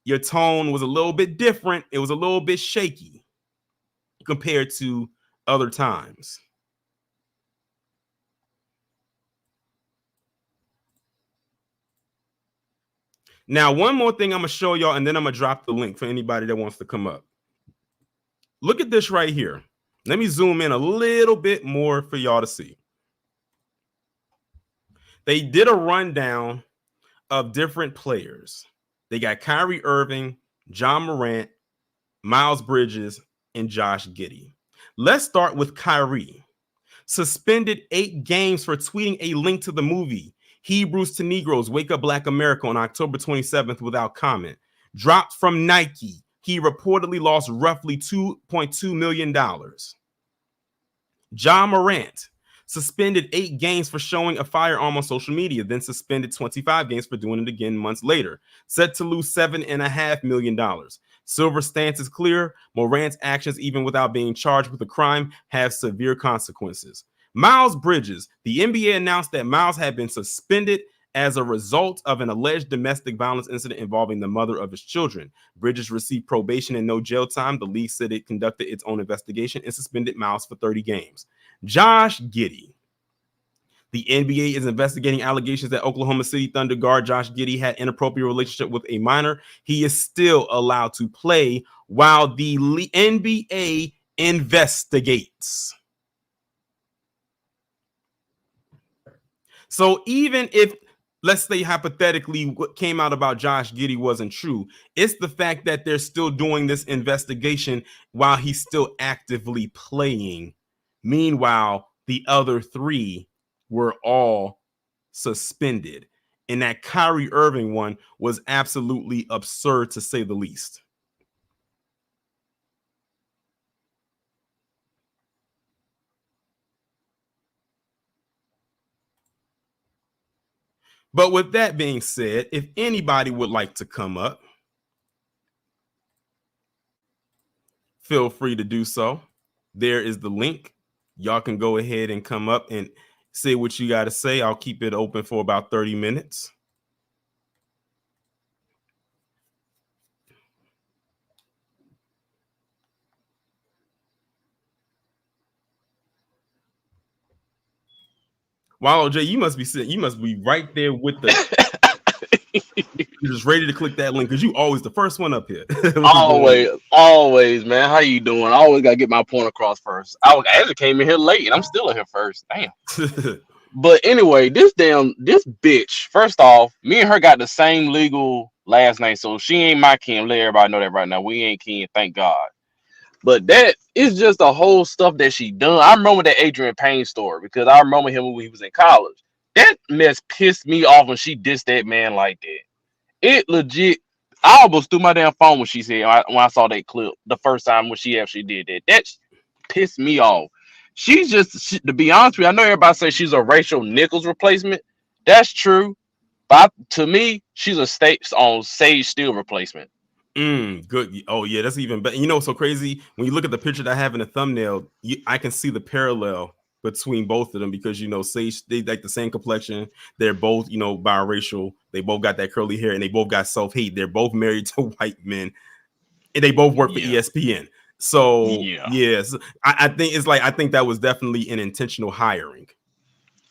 your tone was a little bit different. It was a little bit shaky compared to other times. Now, one more thing I'm going to show y'all, and then I'm going to drop the link for anybody that wants to come up. Look at this right here. Let me zoom in a little bit more for y'all to see. They did a rundown of different players. They got Kyrie Irving, John Morant, Miles Bridges, and Josh Giddey. Let's start with Kyrie. Suspended 8 games for tweeting a link to the movie Hebrews to Negroes, Wake Up Black America on October 27th without comment. Dropped from Nike. He reportedly lost roughly $2.2 million. John Morant. Suspended 8 games for showing a firearm on social media, then suspended 25 games for doing it again months later. Set to lose $7.5 million. Silver's stance is clear. Morant's actions, even without being charged with a crime, have severe consequences. Miles Bridges. The NBA announced that Miles had been suspended as a result of an alleged domestic violence incident involving the mother of his children. Bridges received probation and no jail time. The league said it conducted its own investigation and suspended Miles for 30 games. Josh Giddey. The NBA is investigating allegations that Oklahoma City Thunder guard Josh Giddey had an inappropriate relationship with a minor. He is still allowed to play while the NBA investigates. So even if, let's say hypothetically, what came out about Josh Giddey wasn't true, it's the fact that they're still doing this investigation while he's still actively playing. Meanwhile, the other three were all suspended. And that Kyrie Irving one was absolutely absurd, to say the least. But with that being said, if anybody would like to come up, feel free to do so. There is the link. Y'all can go ahead and come up and say what you got to say. I'll keep it open for about 30 minutes. Wow, Jay, you must be sitting. You must be right there with the. You're just ready to click that link because you always the first one up here. always, man. How you doing? I always gotta get my point across first. I actually came in here late, and I'm still in here first. Damn. But anyway, this bitch. First off, me and her got the same legal last name, so she ain't my kin. Let everybody know that right now. We ain't kin, thank God. But that is just the whole stuff that she done. I remember that Adreian Payne story because I remember him when he was in college. That mess pissed me off when she dissed that man like that. It legit. I almost threw my damn phone when she said when I saw that clip the first time when she actually did that. That pissed me off. She's just, to be honest with you, I know everybody says she's a Rachel Nichols replacement. That's true. But to me, she's a Sage Steele replacement. Good. Oh yeah, that's even better. You know what's so crazy? When you look at the picture that I have in the thumbnail, I can see the parallel between both of them because Sage, they like the same complexion. They're both biracial. They both got that curly hair and they both got self-hate. They're both married to white men and they both work for ESPN. So yes, I think it's like I think that was definitely an intentional hiring.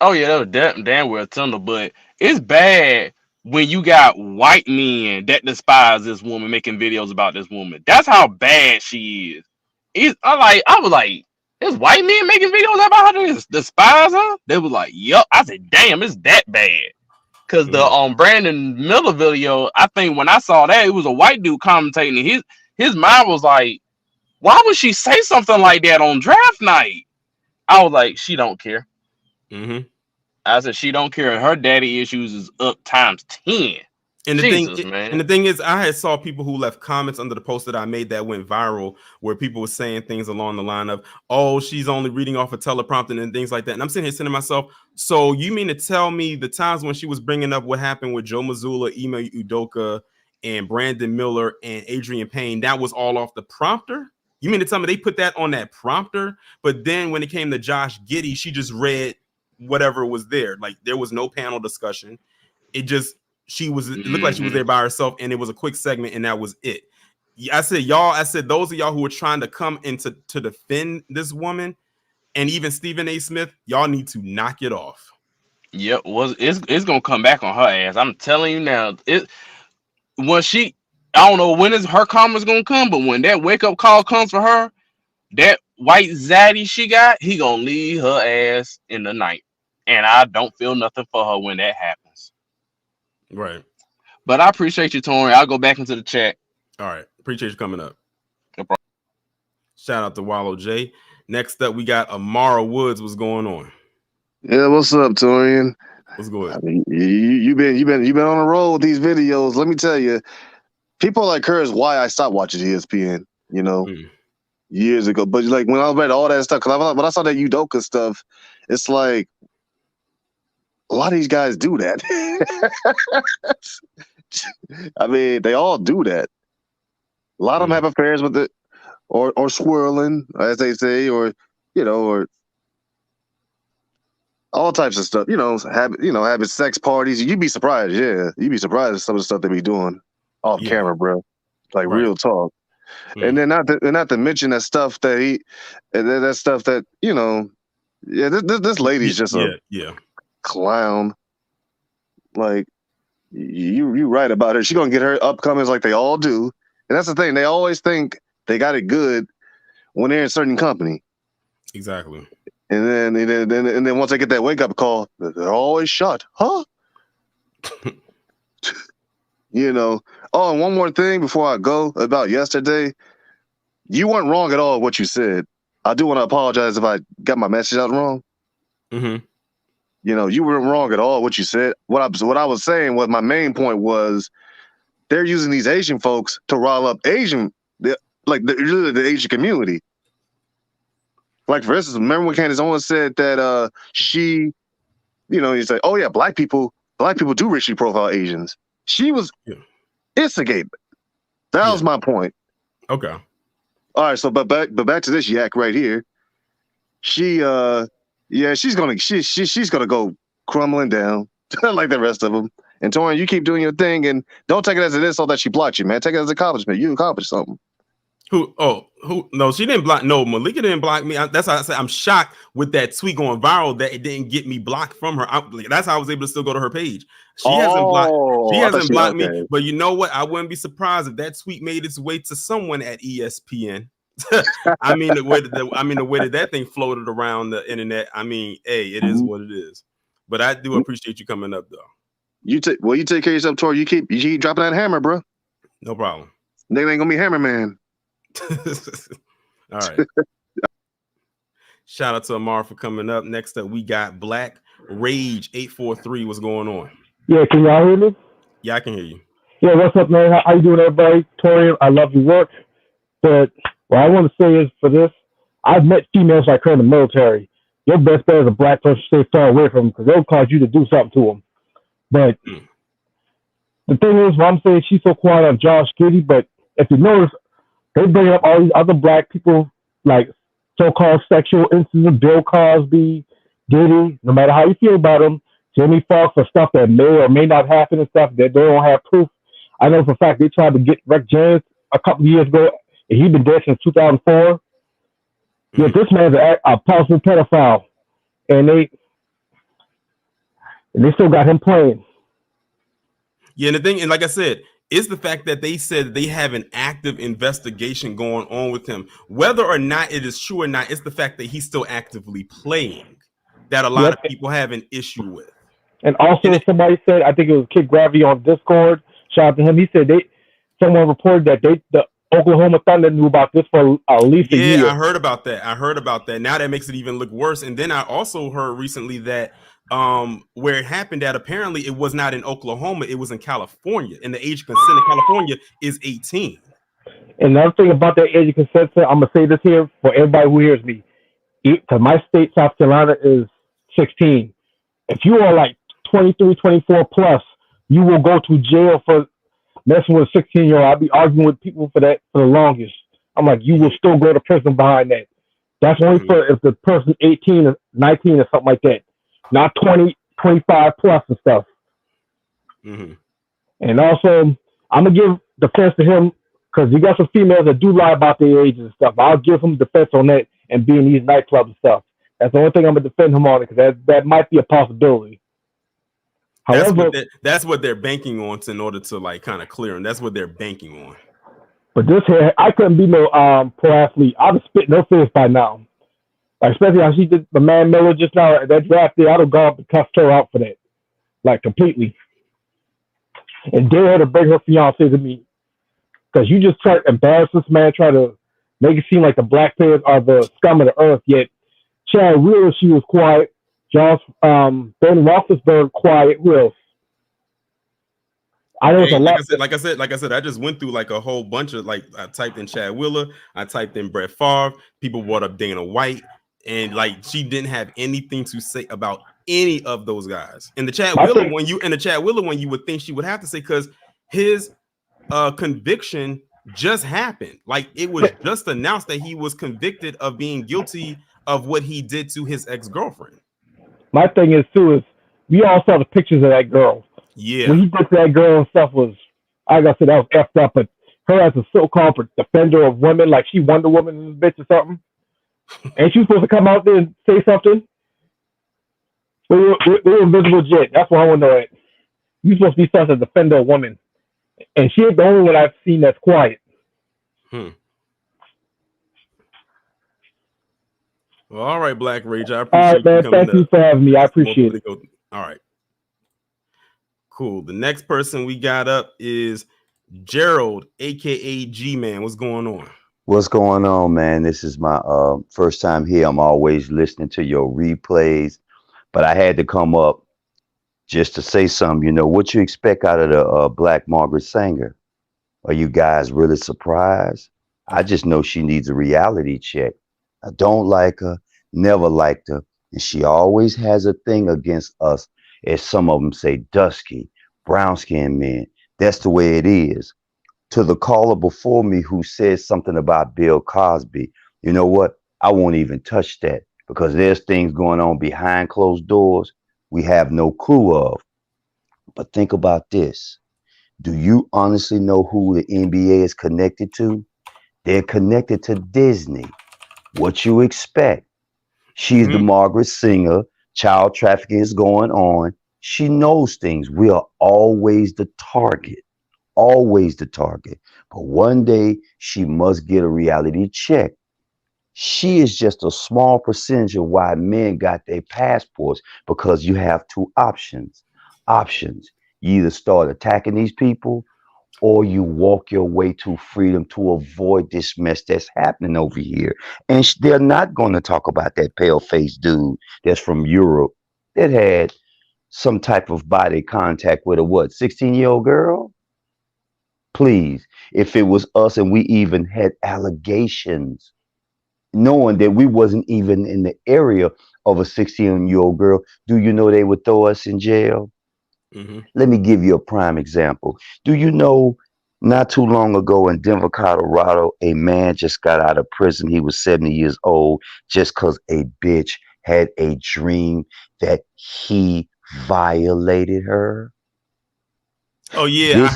Oh yeah, that was damn well tender, but it's bad when you got white men that despise this woman making videos about this woman. That's how bad she is. I was like, there's white men making videos about her to despise her? They was like, yup. I said, damn, it's that bad. Cause the Brandon Miller video, I think when I saw that, it was a white dude commentating. His mind was like, why would she say something like that on draft night? I was like, she don't care. Mm-hmm. I said she don't care. Her daddy issues is up times 10. And the Jesus, thing is, I had saw people who left comments under the post that I made that went viral, where people were saying things along the line of, "Oh, she's only reading off a teleprompter and things like that." And I'm sitting here saying to myself, "So you mean to tell me the times when she was bringing up what happened with Joe Mazzulla, Ime Udoka, and Brandon Miller and Adreian Payne, that was all off the prompter? You mean to tell me they put that on that prompter? But then when it came to Josh Giddey, she just read whatever was there. Like there was no panel discussion. It looked like she was there by herself, and it was a quick segment, and that was it. I said those of y'all who are trying to come into to defend this woman, and even Stephen A. Smith, y'all need to knock it off. Yep, it's gonna come back on her ass. I'm telling you now. I don't know when her comments gonna come, but when that wake up call comes for her, that white zaddy she got, he gonna leave her ass in the night, and I don't feel nothing for her when that happens. Right. But I appreciate you, Tori. I'll go back into the chat. All right. Appreciate you coming up. No problem. Shout out to Wallow J. Next up, we got Amara Woods. What's going on? Yeah, what's up, Torian? What's good? I mean, you've been on a roll with these videos. Let me tell you, people like her is why I stopped watching ESPN. Years ago. But like when I read all that stuff, because when I saw that Udoka stuff, it's like a lot of these guys do that. I mean, they all do that. A lot of them have affairs with it, or swirling, as they say, or or all types of stuff. Having sex parties. You'd be surprised. Yeah, you'd be surprised at some of the stuff they be doing off camera, bro. Like real talk. And then not to mention that stuff that this lady's just a clown. Like you right about her. She's gonna get her upcomings like they all do. And that's the thing. They always think they got it good when they're in a certain company. Exactly. And then once they get that wake up call, they're always shut. Huh? Oh, and one more thing before I go about yesterday. You weren't wrong at all what you said. I do want to apologize if I got my message out wrong. Mm-hmm. You weren't wrong at all what you said. What I was saying was my main point was they're using these Asian folks to rile up the Asian community. Like, for instance, remember when Candace Owens said that she, you say, oh yeah, black people do racially profile Asians. She was instigated. That was my point. Okay. All right, so but back to this yak right here. She's gonna go crumbling down like the rest of them. And Torian, you keep doing your thing, and don't take it as an insult that she blocked you, man. Take it as an accomplishment. You accomplished something. Who? No, she didn't block. No, Malika didn't block me. That's how I said I'm shocked with that tweet going viral that it didn't get me blocked from her. That's how I was able to still go to her page. She hasn't blocked me. But you know what? I wouldn't be surprised if that tweet made its way to someone at ESPN. I mean, the way that thing floated around the internet. I mean, hey, it is what it is. But I do appreciate you coming up, though. You take care of yourself, Tori. You keep dropping that hammer, bro. No problem. Nigga ain't gonna be Hammer Man. All right. Shout out to Amar for coming up. Next up, we got Black Rage 843. What's going on? Yeah, can y'all hear me? Yeah, I can hear you. Yeah, what's up, man? How you doing, everybody? Tori, I love your work. But what I want to say is, for this, I've met females like her in the military. Your best bet as a black person, stay far away from them because they'll cause you to do something to them. But the thing is, what I'm saying, she's so quiet on Josh Giddey, but if you notice, they bring up all these other black people, like so-called sexual incidents, Bill Cosby, Giddey, no matter how you feel about them, Jamie Foxx, for stuff that may or may not happen and stuff that they don't have proof. I know for a fact they tried to get Rick James a couple of years ago, and he's been dead since 2004. Yeah, this man's a possible pedophile, and they still got him playing. Yeah, and the thing, and like I said, is the fact that they said they have an active investigation going on with him. Whether or not it is true or not, it's the fact that he's still actively playing that a lot of people have an issue with. And also, somebody said, I think it was Kid Gravity on Discord, shout out to him, he said someone reported that the Oklahoma Thunder knew about this for at least a year. Yeah, I heard about that. Now that makes it even look worse. And then I also heard recently that where it happened at, apparently it was not in Oklahoma, it was in California, and the age consent in California is 18. Another thing about that age consent, I'm gonna say this here for everybody who hears me, because my state, South Carolina, is 16. If you are like 23, 24 plus, you will go to jail for messing with a 16-year-old. I'll be arguing with people for that for the longest. I'm like, you will still go to prison behind that. That's only for if the person's 18 or 19 or something like that. Not 20, 25 plus and stuff. And also, I'm going to give defense to him because you got some females that do lie about their ages and stuff. I'll give him defense on that and be in these nightclubs and stuff. That's the only thing I'm going to defend him on, because that might be a possibility. However, that's what they're banking on in order to like kind of clear him. That's what they're banking on. But this here, I couldn't be no pro athlete. I'd have spit no face by now. Like, especially how she did the Man Miller just now at that draft day, I'd have gone up and cussed her out for that. Like, completely. And dare her to bring her fiance to me. Because you just try to embarrass this man, try to make it seem like the black players are the scum of the earth, yet Chad Wheeler, she was quiet. Josh, Ben Roethlisberger, quiet. Who else? I know it's a lot. Like I said, I just went through like a whole bunch of, like, I typed in Chad Wheeler, I typed in Brett Favre, people brought up Dana White, and like she didn't have anything to say about any of those guys. And the Chad Wheeler one, you would think she would have to say, because his conviction just happened. Like it was just announced that he was convicted of being guilty of what he did to his ex-girlfriend. My thing is too is we all saw the pictures of that girl. Yeah. When he did that girl and stuff was, like I said, that was effed up. But her as a so-called defender of women, like she Wonder Woman in this bitch or something, and she was supposed to come out there and say something. We were invisible jet. That's what I want to know. You're supposed to be such a defender of women, and she ain't the only one I've seen that's quiet. Well, all right, Black Rage. I appreciate all right, man. you coming Thank you up. for having me. I appreciate it. All right. Cool. The next person we got up is Gerald, aka G-Man. What's going on? What's going on, man? This is my first time here. I'm always listening to your replays, but I had to come up just to say something. You know, what you expect out of the Black Margaret Sanger? Are you guys really surprised? I just know she needs a reality check. I don't like her, never liked her, and she always has a thing against us, as some of them say, dusky, brown-skinned men. That's the way it is. To the caller before me who said something about Bill Cosby, you know what? I won't even touch that because there's things going on behind closed doors we have no clue of. But think about this. Do you honestly know who the NBA is connected to? They're connected to Disney. What you expect? She's the Margaret Singer. Child trafficking is going on. She knows things. We are always the target. Always the target. But one day she must get a reality check. She is just a small percentage of why men got their passports, because you have two options. You either start attacking these people or you walk your way to freedom to avoid this mess that's happening over here. And they're not going to talk about that pale-faced dude that's from Europe that had some type of body contact with a 16-year-old girl? Please, if it was us and we even had allegations, knowing that we wasn't even in the area of a 16-year-old girl, do you know they would throw us in jail? Let me give you a prime example. Do you know not too long ago in Denver, Colorado, a man just got out of prison. He was 70 years old just because a bitch had a dream that he violated her. Oh yeah, I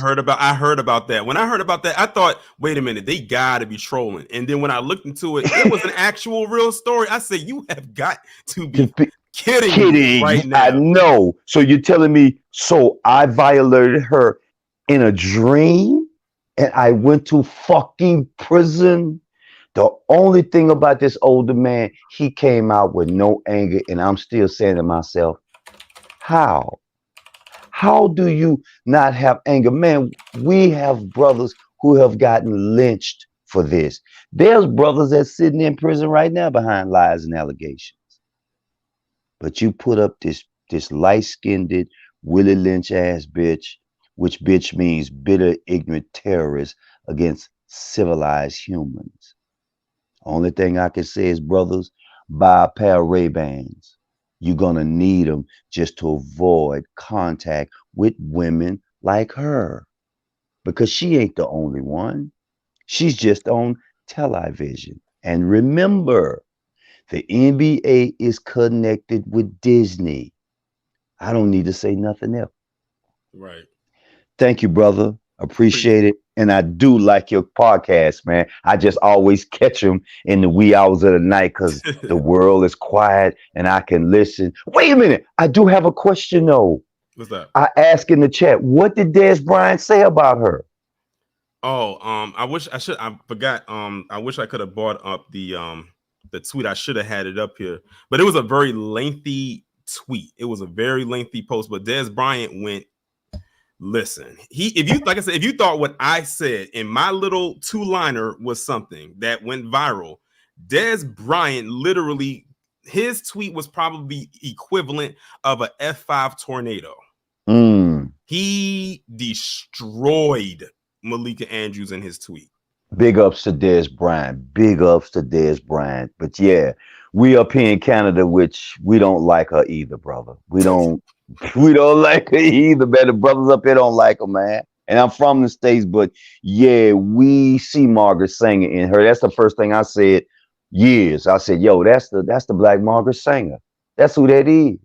heard about that. When I heard about that, I thought, wait a minute, they gotta be trolling. And then when I looked into it, it was an actual real story. I said, you have got to be kidding me right now. I know. So you're telling me, so I violated her in a dream and I went to fucking prison? The only thing about this older man, he came out with no anger, and I'm still saying to myself, how? How do you not have anger? Man, we have brothers who have gotten lynched for this. There's brothers that's sitting in prison right now behind lies and allegations. But you put up this light-skinned, Willie Lynch ass bitch, which bitch means bitter, ignorant terrorist against civilized humans. Only thing I can say is, brothers, buy a pair of Ray-Bans. You're going to need them just to avoid contact with women like her. Because she ain't the only one. She's just on television. And remember, the NBA is connected with Disney. I don't need to say nothing else. Right. Thank you, brother. Appreciate it. And I do like your podcast, man. I just always catch them in the wee hours of the night because the world is quiet and I can listen. Wait a minute. I do have a question, though. What's that? I asked in the chat, what did Des Bryant say about her? Oh, I forgot. I wish I could have brought up the tweet. I should have had it up here, but it was a very lengthy tweet. It was a very lengthy post, but Des Bryant went, listen, if you thought what I said in my little two-liner was something that went viral, Des Bryant literally, his tweet was probably equivalent of a F5 tornado. He destroyed Malika Andrews in his tweet. Big ups to Des Bryant. Big ups to Des Bryant. But yeah, we up here in Canada, which we don't like her either, brother. We don't like her either, man. The brothers up here don't like her, man. And I'm from the States, but yeah, we see Margaret Sanger in her. That's the first thing I said years. I said, yo, that's the Black Margaret Sanger. That's who that is.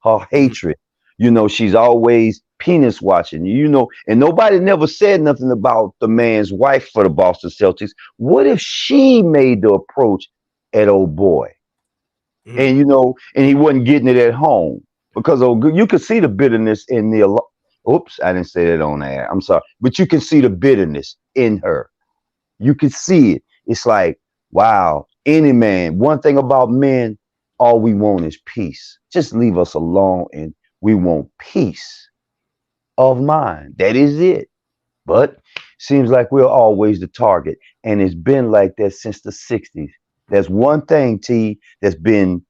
Her hatred. You know, she's always penis watching, you know, and nobody never said nothing about the man's wife for the Boston Celtics. What if she made the approach at old boy? And you know, and he wasn't getting it at home because you could see the bitterness in the. Oops, I didn't say that on air. I'm sorry, but you can see the bitterness in her. You can see it. It's like, wow, any man. One thing about men, all we want is peace. Just leave us alone, and we want peace of mind. That is it. But seems like we're always the target, and it's been like that since the '60s. There's one thing, T, that's been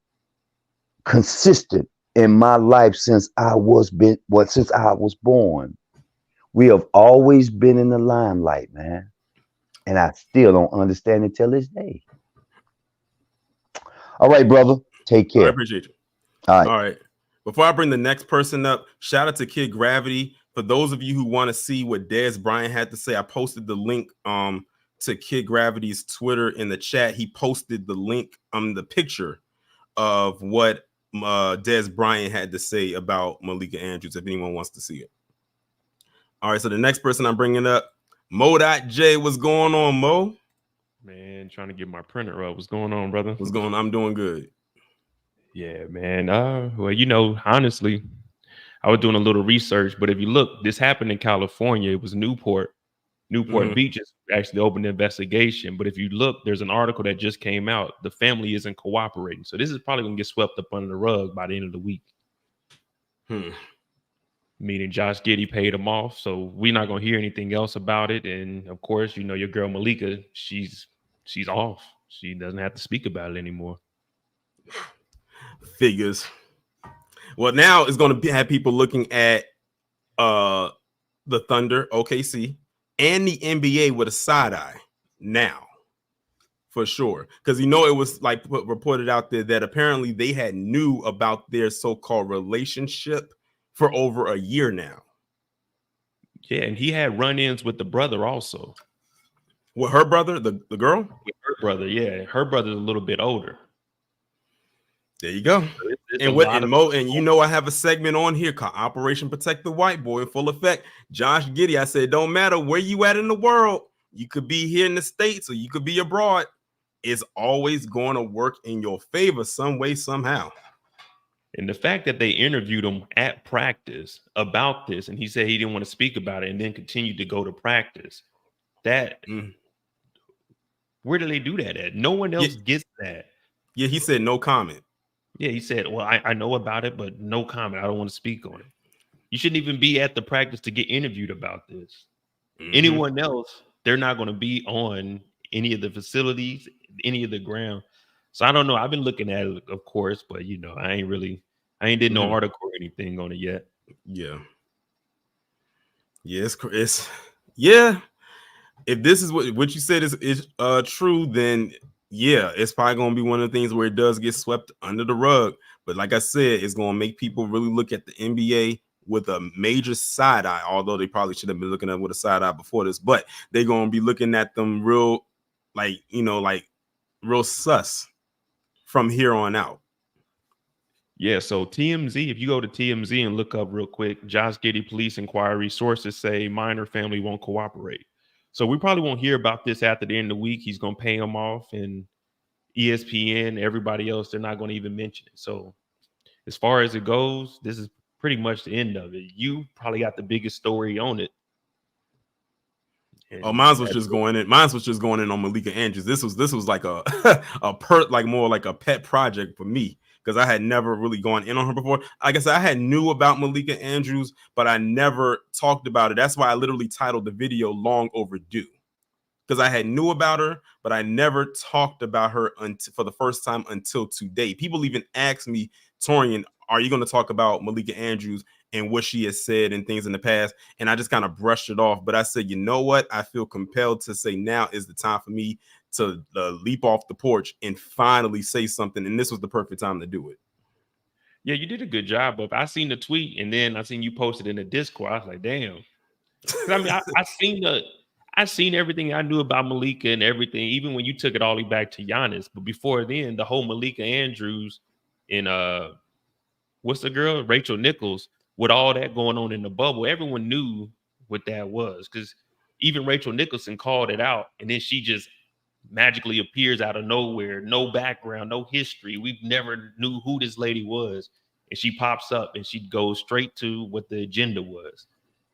consistent in my life since I was born. We have always been in the limelight, man. And I still don't understand it till this day. All right, brother. Take care. I appreciate you. All right. All right. Before I bring the next person up, shout out to Kid Gravity. For those of you who want to see what Dez Bryant had to say, I posted the link to Kid Gravity's Twitter in the chat. He posted the link the picture of what Dez Bryant had to say about Malika Andrews, if anyone wants to see it. All right, so the next person I'm bringing up, Mo.J. What's going on, Mo? Man, trying to get my printer up. What's going on, brother? What's going on? I'm doing good. Yeah, man. Well, you know, honestly, I was doing a little research, but if you look, this happened in California. It was Newport Beach is actually opened an investigation. But if you look, there's an article that just came out. The family isn't cooperating. So this is probably going to get swept up under the rug by the end of the week. Meaning Josh Giddey paid him off. So we're not going to hear anything else about it. And of course, you know, your girl Malika, she's off. She doesn't have to speak about it anymore. Figures. Well, now it's going to have people looking at the Thunder, OKC, and the NBA with a side eye now, for sure. Because, you know, it was like reported out there that apparently they had knew about their so-called relationship for over a year now. Yeah, and he had run-ins with the brother also. With her brother, the girl? With her brother, yeah. Her brother's a little bit older. There you go. And you know I have a segment on here called Operation Protect the White Boy in full effect. Josh Giddey, I said, don't matter where you at in the world. You could be here in the States or you could be abroad. It's always going to work in your favor some way, somehow. And the fact that they interviewed him at practice about this, and he said he didn't want to speak about it and then continued to go to practice. That where do they do that at? No one else gets that. Yeah, he said no comment. Yeah, he said, well, I know about it, but no comment. I don't want to speak on it. You shouldn't even be at the practice to get interviewed about this. Anyone else, they're not going to be on any of the facilities, any of the ground. So I don't know. I've been looking at it, of course, but, you know, I ain't did no article or anything on it yet. Yeah. Yeah, it's yeah. If this is what you said is true, then yeah, it's probably going to be one of the things where it does get swept under the rug. But like I said, it's going to make people really look at the NBA with a major side eye, although they probably should have been looking at it with a side eye before this. But they're going to be looking at them real, like, you know, like real sus from here on out. Yeah, so TMZ, if you go to TMZ and look up real quick, Josh Giddey police inquiry, sources say minor family won't cooperate. So we probably won't hear about this after the end of the week. He's going to pay him off, and ESPN, everybody else, they're not going to even mention it. So as far as it goes, this is pretty much the end of it. You probably got the biggest story on it. And mine was just going in on Malika Andrews. This was like a more like a pet project for me, because I had never really gone in on her before. Like I said, I had knew about Malika Andrews, but I never talked about it. That's why I literally titled the video "Long Overdue," because I had knew about her, but I never talked about her for the first time until today. People even asked me, Torian, are you going to talk about Malika Andrews and what she has said and things in the past? And I just kind of brushed it off. But I said, you know what? I feel compelled to say now is the time for me to leap off the porch and finally say something. And this was the perfect time to do it. Yeah, you did a good job. But I seen the tweet, and then I seen you posted in the Discord. I was like, damn, I mean, I seen everything I knew about Malika and everything, even when you took it all the way back to Giannis. But before then, the whole Malika Andrews and what's the girl? Rachel Nichols, with all that going on in the bubble, everyone knew what that was. Because even Rachel Nicholson called it out, and then she just magically appears out of nowhere, no background, no history. We've never knew who this lady was. And she pops up and she goes straight to what the agenda was.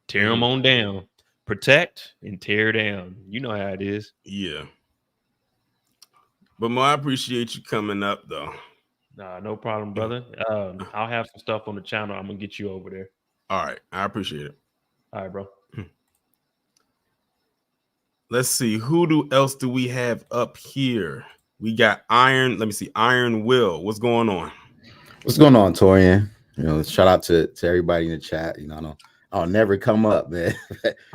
Tear them on down. Protect and tear down. You know how it is. Yeah. But Mo, I appreciate you coming up though. Nah, no problem, brother. I'll have some stuff on the channel. I'm gonna get you over there. All right. I appreciate it. All right, bro. Let's see. Else do we have up here? We got Iron. Let me see. Iron Will. What's going on? What's going on, Torian? You know, shout out to everybody in the chat. You know, I'll never come up, man.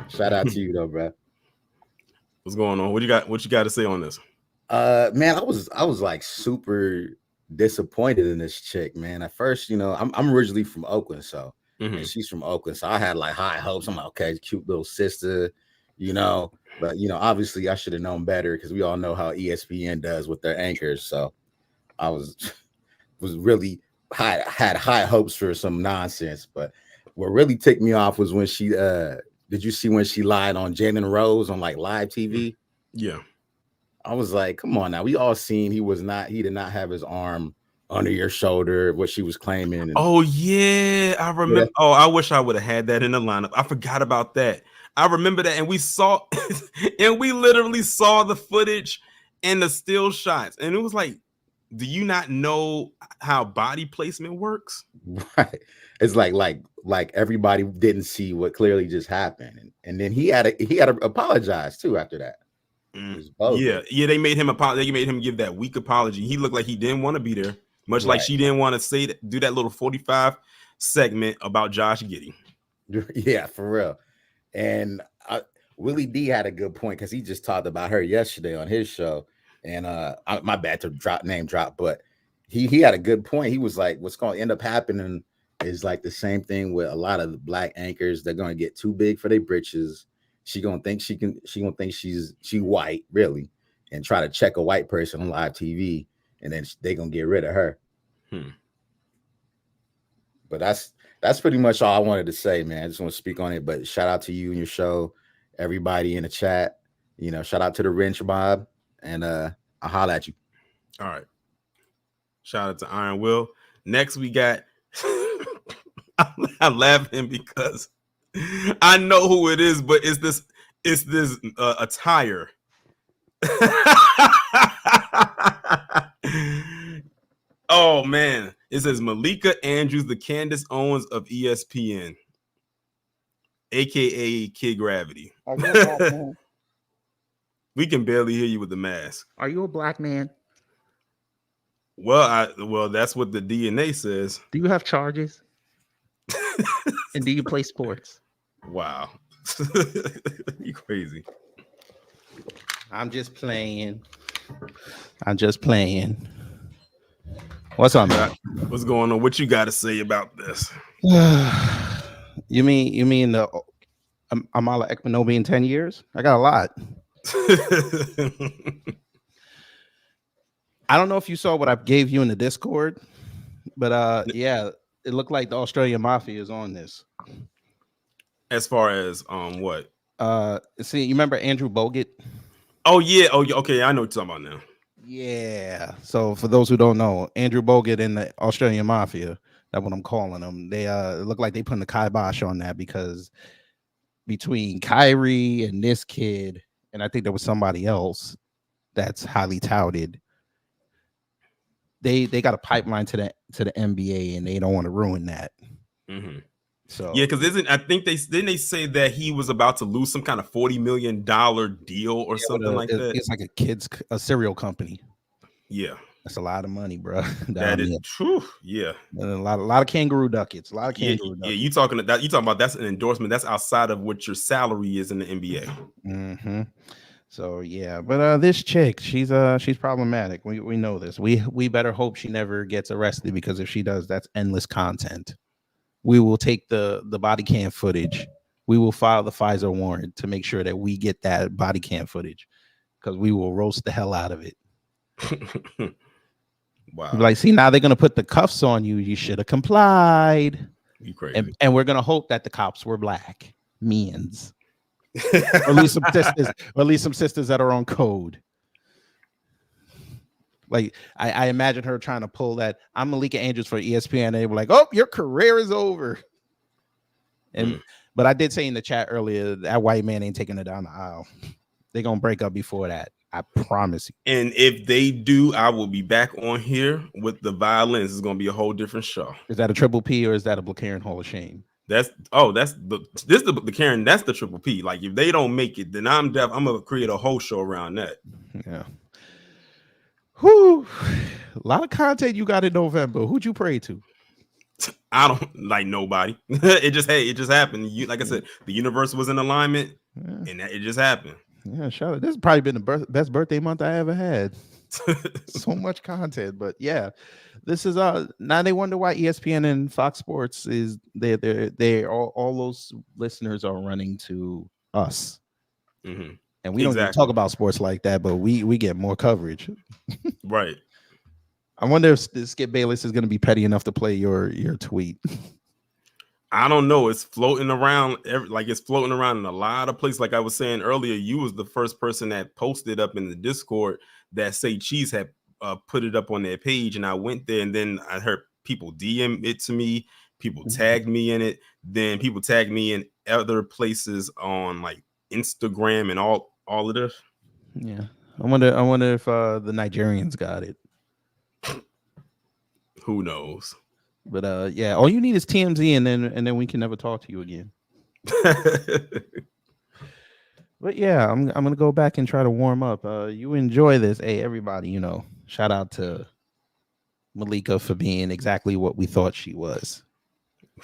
Shout out to you though, bro. What's going on? What you got to say on this? Man, I was like super disappointed in this chick, man. At first, you know, I'm originally from Oakland, so and she's from Oakland, so I had like high hopes. I'm like, okay, cute little sister, you know. But you know, obviously, I should have known better because we all know how ESPN does with their anchors. So I was really had high hopes for some nonsense. But what really ticked me off was when she did you see when she lied on Jalen Rose on like live TV? Yeah. I was like, come on now. We all seen he did not have his arm under your shoulder, what she was claiming. And, oh, yeah. I remember. Yeah. Oh, I wish I would have had that in the lineup. I forgot about that. I remember that. And we saw, and we literally saw the footage and the still shots. And it was like, do you not know how body placement works? Right. It's like everybody didn't see what clearly just happened. And then he had to apologize too after that. Yeah. They made him They made him give that weak apology. He looked like he didn't want to be there, much like she didn't want to do that little 45 segment about Josh Giddey. Yeah, for real. And Willie D had a good point because he just talked about her yesterday on his show. And my bad to name drop, but he had a good point. He was like, what's going to end up happening is like the same thing with a lot of the black anchors. They're going to get too big for their britches. She gonna think she's white, really, and try to check a white person on live TV, and then they gonna get rid of her. But that's pretty much all I wanted to say, man. I just want to speak on it. But shout out to you and your show, everybody in the chat. You know, shout out to the Wrench Bob, and I'll holler at you. All right. Shout out to Iron Will. Next we got I'm laughing because I know who it is, but it's this attire. Oh man, it says Malika Andrews, the Candace Owens of ESPN, aka Kid Gravity. Are you a black man? We can barely hear you with the mask. Are you a black man? Well, that's what the DNA says. Do you have charges? And do you play sports? Wow. You crazy. I'm just playing. What's up, man? What's going on? What you got to say about this? You mean the Amala Ekmanobi in 10 years? I got a lot. I don't know if you saw what I gave you in the Discord, but yeah, it looked like the Australian Mafia is on this. As far as what? See, you remember Andrew Bogut? Oh yeah. Okay, I know what you're talking about now. Yeah. So for those who don't know, Andrew Bogut and the Australian Mafia, that's what I'm calling them. They look like they putting the kibosh on that because between Kyrie and this kid, and I think there was somebody else that's highly touted, they got a pipeline to the NBA, and they don't want to ruin that. Mm-hmm. So yeah, because they say that he was about to lose some kind of $40 million deal or something like that. It's like a cereal company. Yeah, that's a lot of money, bro. That is true. Yeah, and a lot of kangaroo ducats. Yeah, you talking about that's an endorsement. That's outside of what your salary is in the NBA. Mm-hmm. So yeah, but this chick, she's problematic. We know this. We better hope she never gets arrested, because if she does, that's endless content. We will take the body cam footage. we will file the Pfizer warrant to make sure that we get that body cam footage, because we will roast the hell out of it. Wow. Like, see, now they're gonna put the cuffs on you. You should have complied. You crazy. And we're gonna hope that the cops were black men's, or at least some sisters that are on code. Like, I imagine her trying to pull that. I'm Malika Andrews for ESPN. And they were like, "Oh, your career is over." And but I did say in the chat earlier that white man ain't taking it down the aisle. They're gonna break up before that. I promise you. And if they do, I will be back on here with the violins. It's gonna be a whole different show. Is that a triple P or is that a Karen Hall of Shame? That's the Karen. That's the triple P. Like, if they don't make it, then I'm gonna create a whole show around that. Yeah. Whew. A lot of content you got in November. Who'd you pray to? I don't like nobody. It just happened. Like I said, the universe was in alignment, and it just happened. Yeah, shout out. This has probably been the best birthday month I ever had. So much content, but yeah, this is now they wonder why ESPN and Fox Sports is they all those listeners are running to us, and we don't even talk about sports like that, but we get more coverage. Right. I wonder if Skip Bayless is going to be petty enough to play your tweet. I don't know. It's floating around. It's floating around in a lot of places. Like I was saying earlier, you was the first person that posted up in the Discord that Say Cheese had put it up on their page, and I went there, and then I heard people DM it to me. People tagged me in it. Then people tagged me in other places on like Instagram and all of this. Yeah, I wonder if the Nigerians got it. Who knows? But yeah, all you need is TMZ, and then we can never talk to you again. But yeah, I'm gonna go back and try to warm up. You enjoy this, hey everybody. Shout out to Malika for being exactly what we thought she was.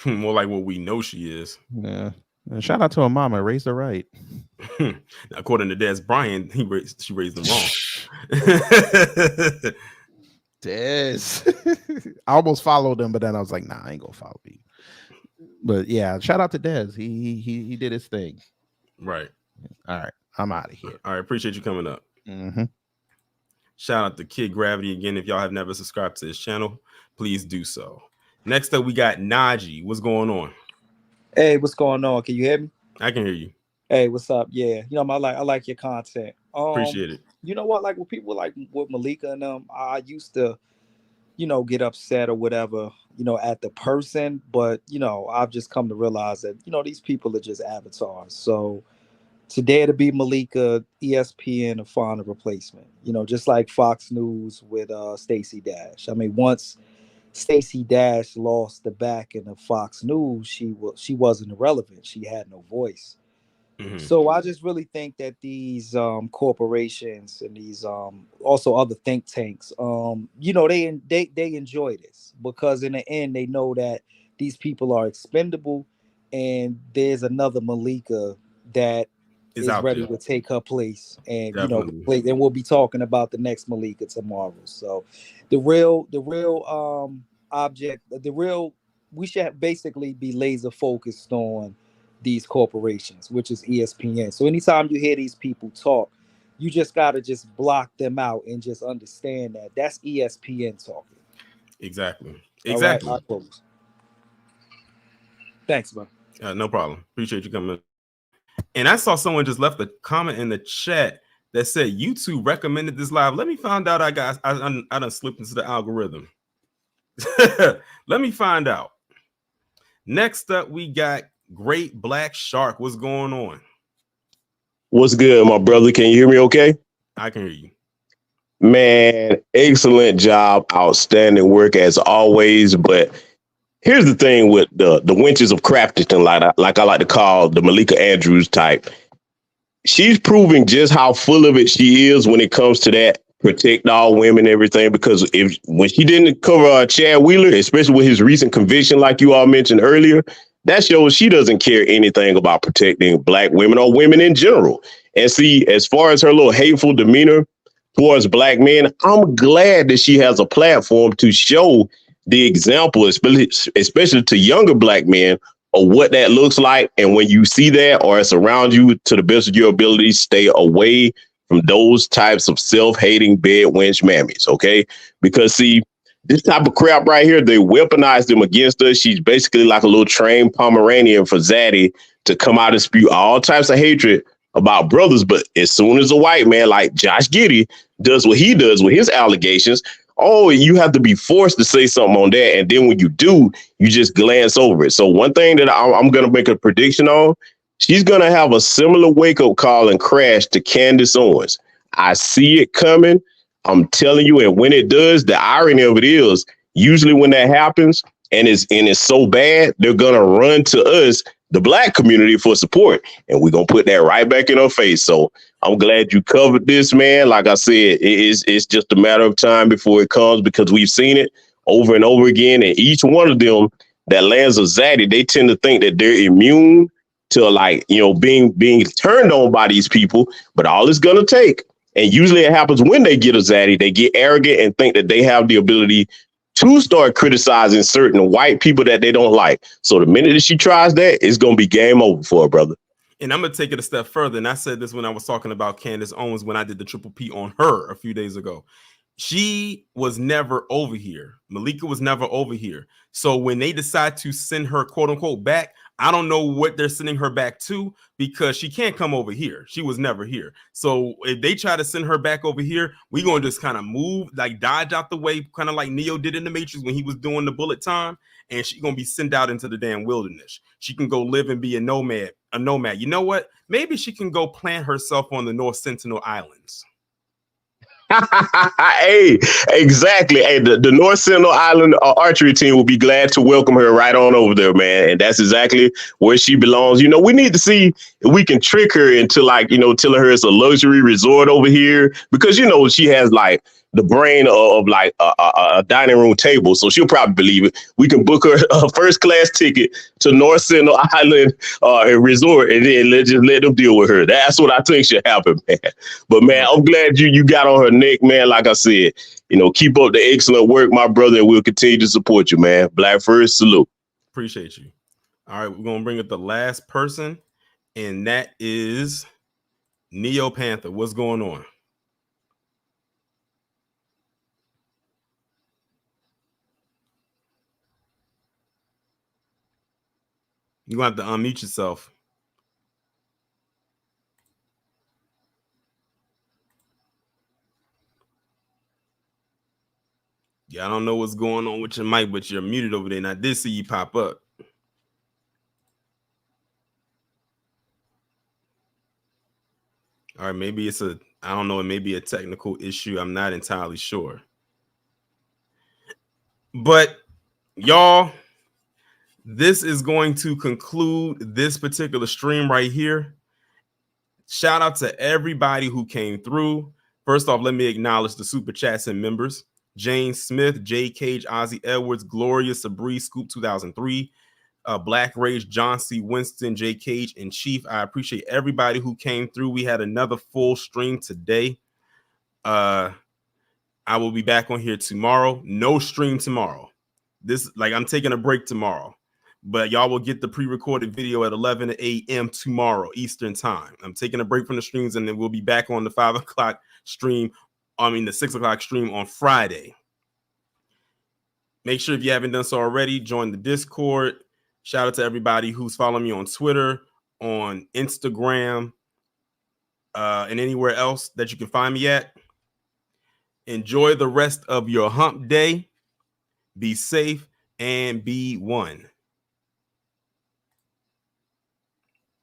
More like what we know she is. Yeah. And shout out to her mama, raised her right. According to Des Bryant, she raised them wrong. Des. I almost followed him, but then I was like, nah, I ain't gonna follow you. But yeah, shout out to Des. He did his thing. Right. All right. I'm out of here. All right. Appreciate you coming up. Shout out to Kid Gravity again. If y'all have never subscribed to his channel, please do so. Next up, we got Najee. What's going on? Hey, what's going on? Can you hear me? I can hear you. Hey, what's up? Yeah, I like your content. Appreciate it. You know what? Like with people like with Malika and them, I used to, get upset or whatever, at the person, but I've just come to realize that these people are just avatars. So today to be Malika, ESPN, a find a replacement. Just like Fox News with Stacey Dash. I mean, once Stacey Dash lost the backing of Fox News, she wasn't irrelevant. She had no voice. So I just really think that these corporations and these also other think tanks, they enjoy this because in the end they know that these people are expendable, and there's another Malika that is ready to take her place, and and we'll be talking about the next Malika tomorrow. So the real we should basically be laser focused on these corporations, which is ESPN. So anytime you hear these people talk, you just gotta just block them out and just understand that that's ESPN talking. Exactly. Right, I'll close. Thanks, man. No problem. Appreciate you coming. And I saw someone just left a comment in the chat that said YouTube recommended this live. Let me find out. I done slipped into the algorithm. Let me find out. Next up, we got Great Black Shark. What's going on? What's good, my brother? Can you hear me okay? I can hear you. Man, excellent job. Outstanding work as always. But here's the thing with the wenches of Crafton, like I like to call the Malika Andrews type. She's proving just how full of it she is when it comes to that protect all women and everything. Because when she didn't cover Chad Wheeler, especially with his recent conviction, like you all mentioned earlier, that shows she doesn't care anything about protecting black women or women in general. And see, as far as her little hateful demeanor towards black men, I'm glad that she has a platform to show the example, especially to younger black men, of what that looks like. And when you see that or it's around you, to the best of your ability, stay away from those types of self-hating bed wench mammies, okay? Because see, this type of crap right here, they weaponize them against us. She's basically like a little trained Pomeranian for Zaddy to come out and spew all types of hatred about brothers. But as soon as a white man like Josh Giddey does what he does with his allegations, oh, you have to be forced to say something on that. And then when you do, you just glance over it. So one thing that I'm going to make a prediction on, she's going to have a similar wake-up call and crash to Candace Owens. I see it coming. I'm telling you, and when it does, the irony of it is usually when that happens and it's so bad, they're gonna run to us, the black community, for support, and we're gonna put that right back in her face. So I'm glad you covered this, man. Like I said, it's just a matter of time before it comes, because we've seen it over and over again, and each one of them that lands a zaddy, they tend to think that they're immune to, like, you know, being turned on by these people. But all it's gonna take, and usually it happens when they get a zaddy, they get arrogant and think that they have the ability to start criticizing certain white people that they don't like. So the minute that she tries that, it's going to be game over for her, brother. And I'm going to take it a step further. And I said this when I was talking about Candace Owens, when I did the Triple P on her a few days ago. She was never over here. Malika was never over here. So when they decide to send her, quote unquote, back, I don't know what they're sending her back to, because she can't come over here. She was never here. So if they try to send her back over here, we're going to just kind of move, like dodge out the way, kind of like Neo did in the Matrix when he was doing the bullet time. And she's going to be sent out into the damn wilderness. She can go live and be a nomad. You know what? Maybe she can go plant herself on the North Sentinel Islands. Hey, exactly. Hey, the North Sentinel Island archery team will be glad to welcome her right on over there, man. And that's exactly where she belongs. You know, we need to see if we can trick her into, like, you know, telling her it's a luxury resort over here, because, you know, she has like the brain of like a dining room table. So she'll probably believe it. We can book her a first class ticket to North Sentinel Island resort, and then just let them deal with her. That's what I think should happen, man. But man, I'm glad you got on her neck, man. Like I said, you know, keep up the excellent work, my brother, and we'll continue to support you, man. Black first, salute. Appreciate you. All right, we're gonna bring up the last person, and that is Neo Panther. What's going on? You're gonna have to unmute yourself. Yeah, I don't know what's going on with your mic, but you're muted over there. And I did see you pop up. All right, maybe it's I don't know, it may be a technical issue. I'm not entirely sure. But y'all, this is going to conclude this particular stream right here. Shout out to everybody who came through. First off, let me acknowledge the super chats and members. Jane Smith, J Cage, Ozzy Edwards, Gloria, Sabri, Scoop 2003, Black Rage, John C. Winston, J Cage, and Chief. I appreciate everybody who came through. We had another full stream today. I will be back on here tomorrow. No stream tomorrow. I'm taking a break tomorrow. But y'all will get the pre-recorded video at 11 a.m. tomorrow Eastern time. I'm taking a break from the streams, and then we'll be back on the 5 o'clock stream. The 6 o'clock stream on Friday. Make sure, if you haven't done so already, join the Discord. Shout out to everybody who's following me on Twitter, on Instagram, and anywhere else that you can find me at. Enjoy the rest of your hump day. Be safe and be one.